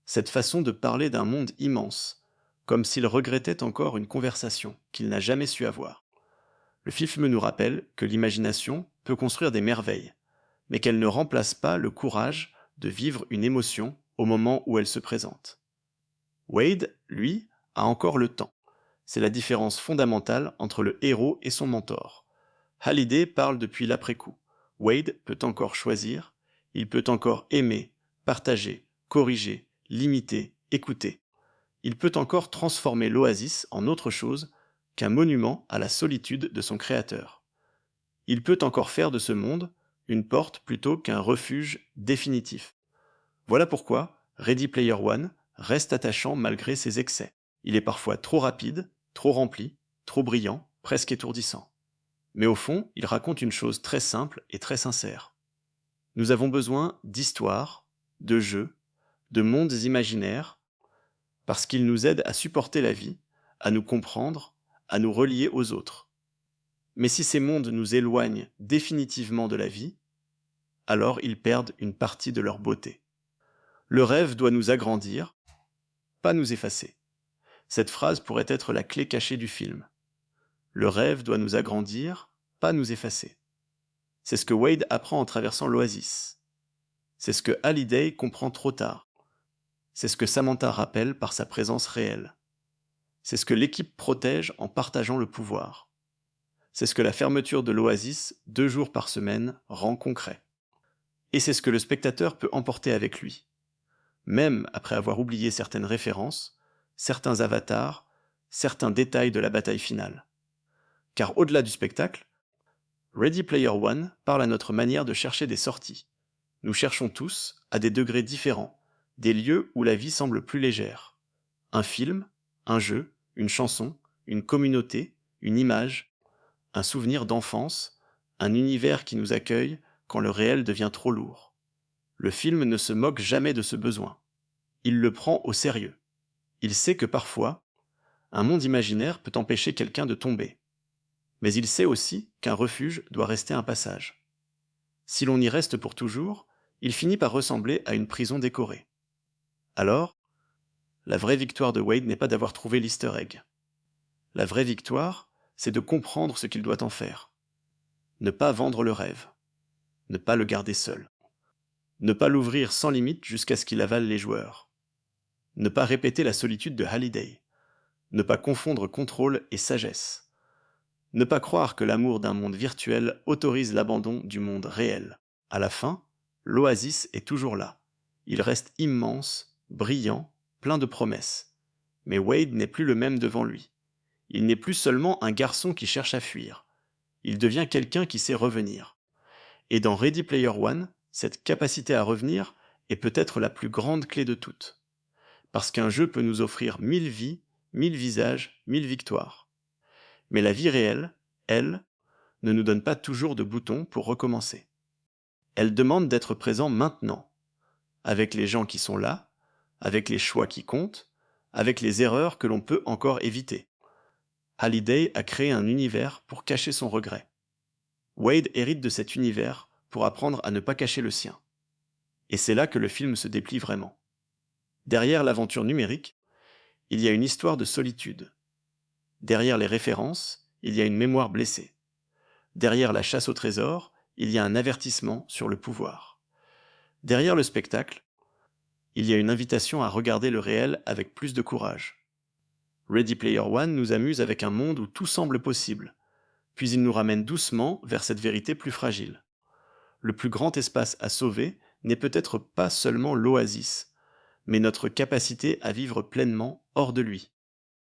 cette façon de parler d'un monde immense, comme s'il regrettait encore une conversation qu'il n'a jamais su avoir. Le film nous rappelle que l'imagination peut construire des merveilles, mais qu'elle ne remplace pas le courage de vivre une émotion au moment où elle se présente. Wade, lui, a encore le temps. C'est la différence fondamentale entre le héros et son mentor. Halliday parle depuis l'après-coup. Wade peut encore choisir, il peut encore aimer, partager, corriger, limiter, écouter. Il peut encore transformer l'oasis en autre chose qu'un monument à la solitude de son créateur. Il peut encore faire de ce monde une porte plutôt qu'un refuge définitif. Voilà pourquoi Ready Player One reste attachant malgré ses excès. Il est parfois trop rapide, trop rempli, trop brillant, presque étourdissant. Mais au fond, il raconte une chose très simple et très sincère. Nous avons besoin d'histoires, de jeux, de mondes imaginaires, parce qu'ils nous aident à supporter la vie, à nous comprendre, à nous relier aux autres. Mais si ces mondes nous éloignent définitivement de la vie, alors ils perdent une partie de leur beauté. Le rêve doit nous agrandir, pas nous effacer. Cette phrase pourrait être la clé cachée du film. Le rêve doit nous agrandir, pas nous effacer. C'est ce que Wade apprend en traversant l'oasis. C'est ce que Halliday comprend trop tard. C'est ce que Samantha rappelle par sa présence réelle. C'est ce que l'équipe protège en partageant le pouvoir. C'est ce que la fermeture de l'oasis, 2 jours par semaine, rend concret. Et c'est ce que le spectateur peut emporter avec lui. Même après avoir oublié certaines références, certains avatars, certains détails de la bataille finale. Car au-delà du spectacle, Ready Player One parle à notre manière de chercher des sorties. Nous cherchons tous, à des degrés différents, des lieux où la vie semble plus légère. Un film, un jeu, une chanson, une communauté, une image, un souvenir d'enfance, un univers qui nous accueille quand le réel devient trop lourd. Le film ne se moque jamais de ce besoin. Il le prend au sérieux. Il sait que parfois, un monde imaginaire peut empêcher quelqu'un de tomber. Mais il sait aussi qu'un refuge doit rester un passage. Si l'on y reste pour toujours, il finit par ressembler à une prison décorée. Alors, la vraie victoire de Wade n'est pas d'avoir trouvé l'easter egg. La vraie victoire, c'est de comprendre ce qu'il doit en faire. Ne pas vendre le rêve. Ne pas le garder seul. Ne pas l'ouvrir sans limite jusqu'à ce qu'il avale les joueurs. Ne pas répéter la solitude de Halliday. Ne pas confondre contrôle et sagesse. Ne pas croire que l'amour d'un monde virtuel autorise l'abandon du monde réel. À la fin, l'oasis est toujours là. Il reste immense, brillant, plein de promesses. Mais Wade n'est plus le même devant lui. Il n'est plus seulement un garçon qui cherche à fuir. Il devient quelqu'un qui sait revenir. Et dans Ready Player One, cette capacité à revenir est peut-être la plus grande clé de toutes. Parce qu'un jeu peut nous offrir 1000 vies, 1000 visages, 1000 victoires. Mais la vie réelle, elle, ne nous donne pas toujours de boutons pour recommencer. Elle demande d'être présent maintenant, avec les gens qui sont là, avec les choix qui comptent, avec les erreurs que l'on peut encore éviter. Halliday a créé un univers pour cacher son regret. Wade hérite de cet univers pour apprendre à ne pas cacher le sien. Et c'est là que le film se déplie vraiment. Derrière l'aventure numérique, il y a une histoire de solitude. Derrière les références, il y a une mémoire blessée. Derrière la chasse au trésor, il y a un avertissement sur le pouvoir. Derrière le spectacle, il y a une invitation à regarder le réel avec plus de courage. Ready Player One nous amuse avec un monde où tout semble possible, puis il nous ramène doucement vers cette vérité plus fragile. Le plus grand espace à sauver n'est peut-être pas seulement l'oasis, mais notre capacité à vivre pleinement hors de lui.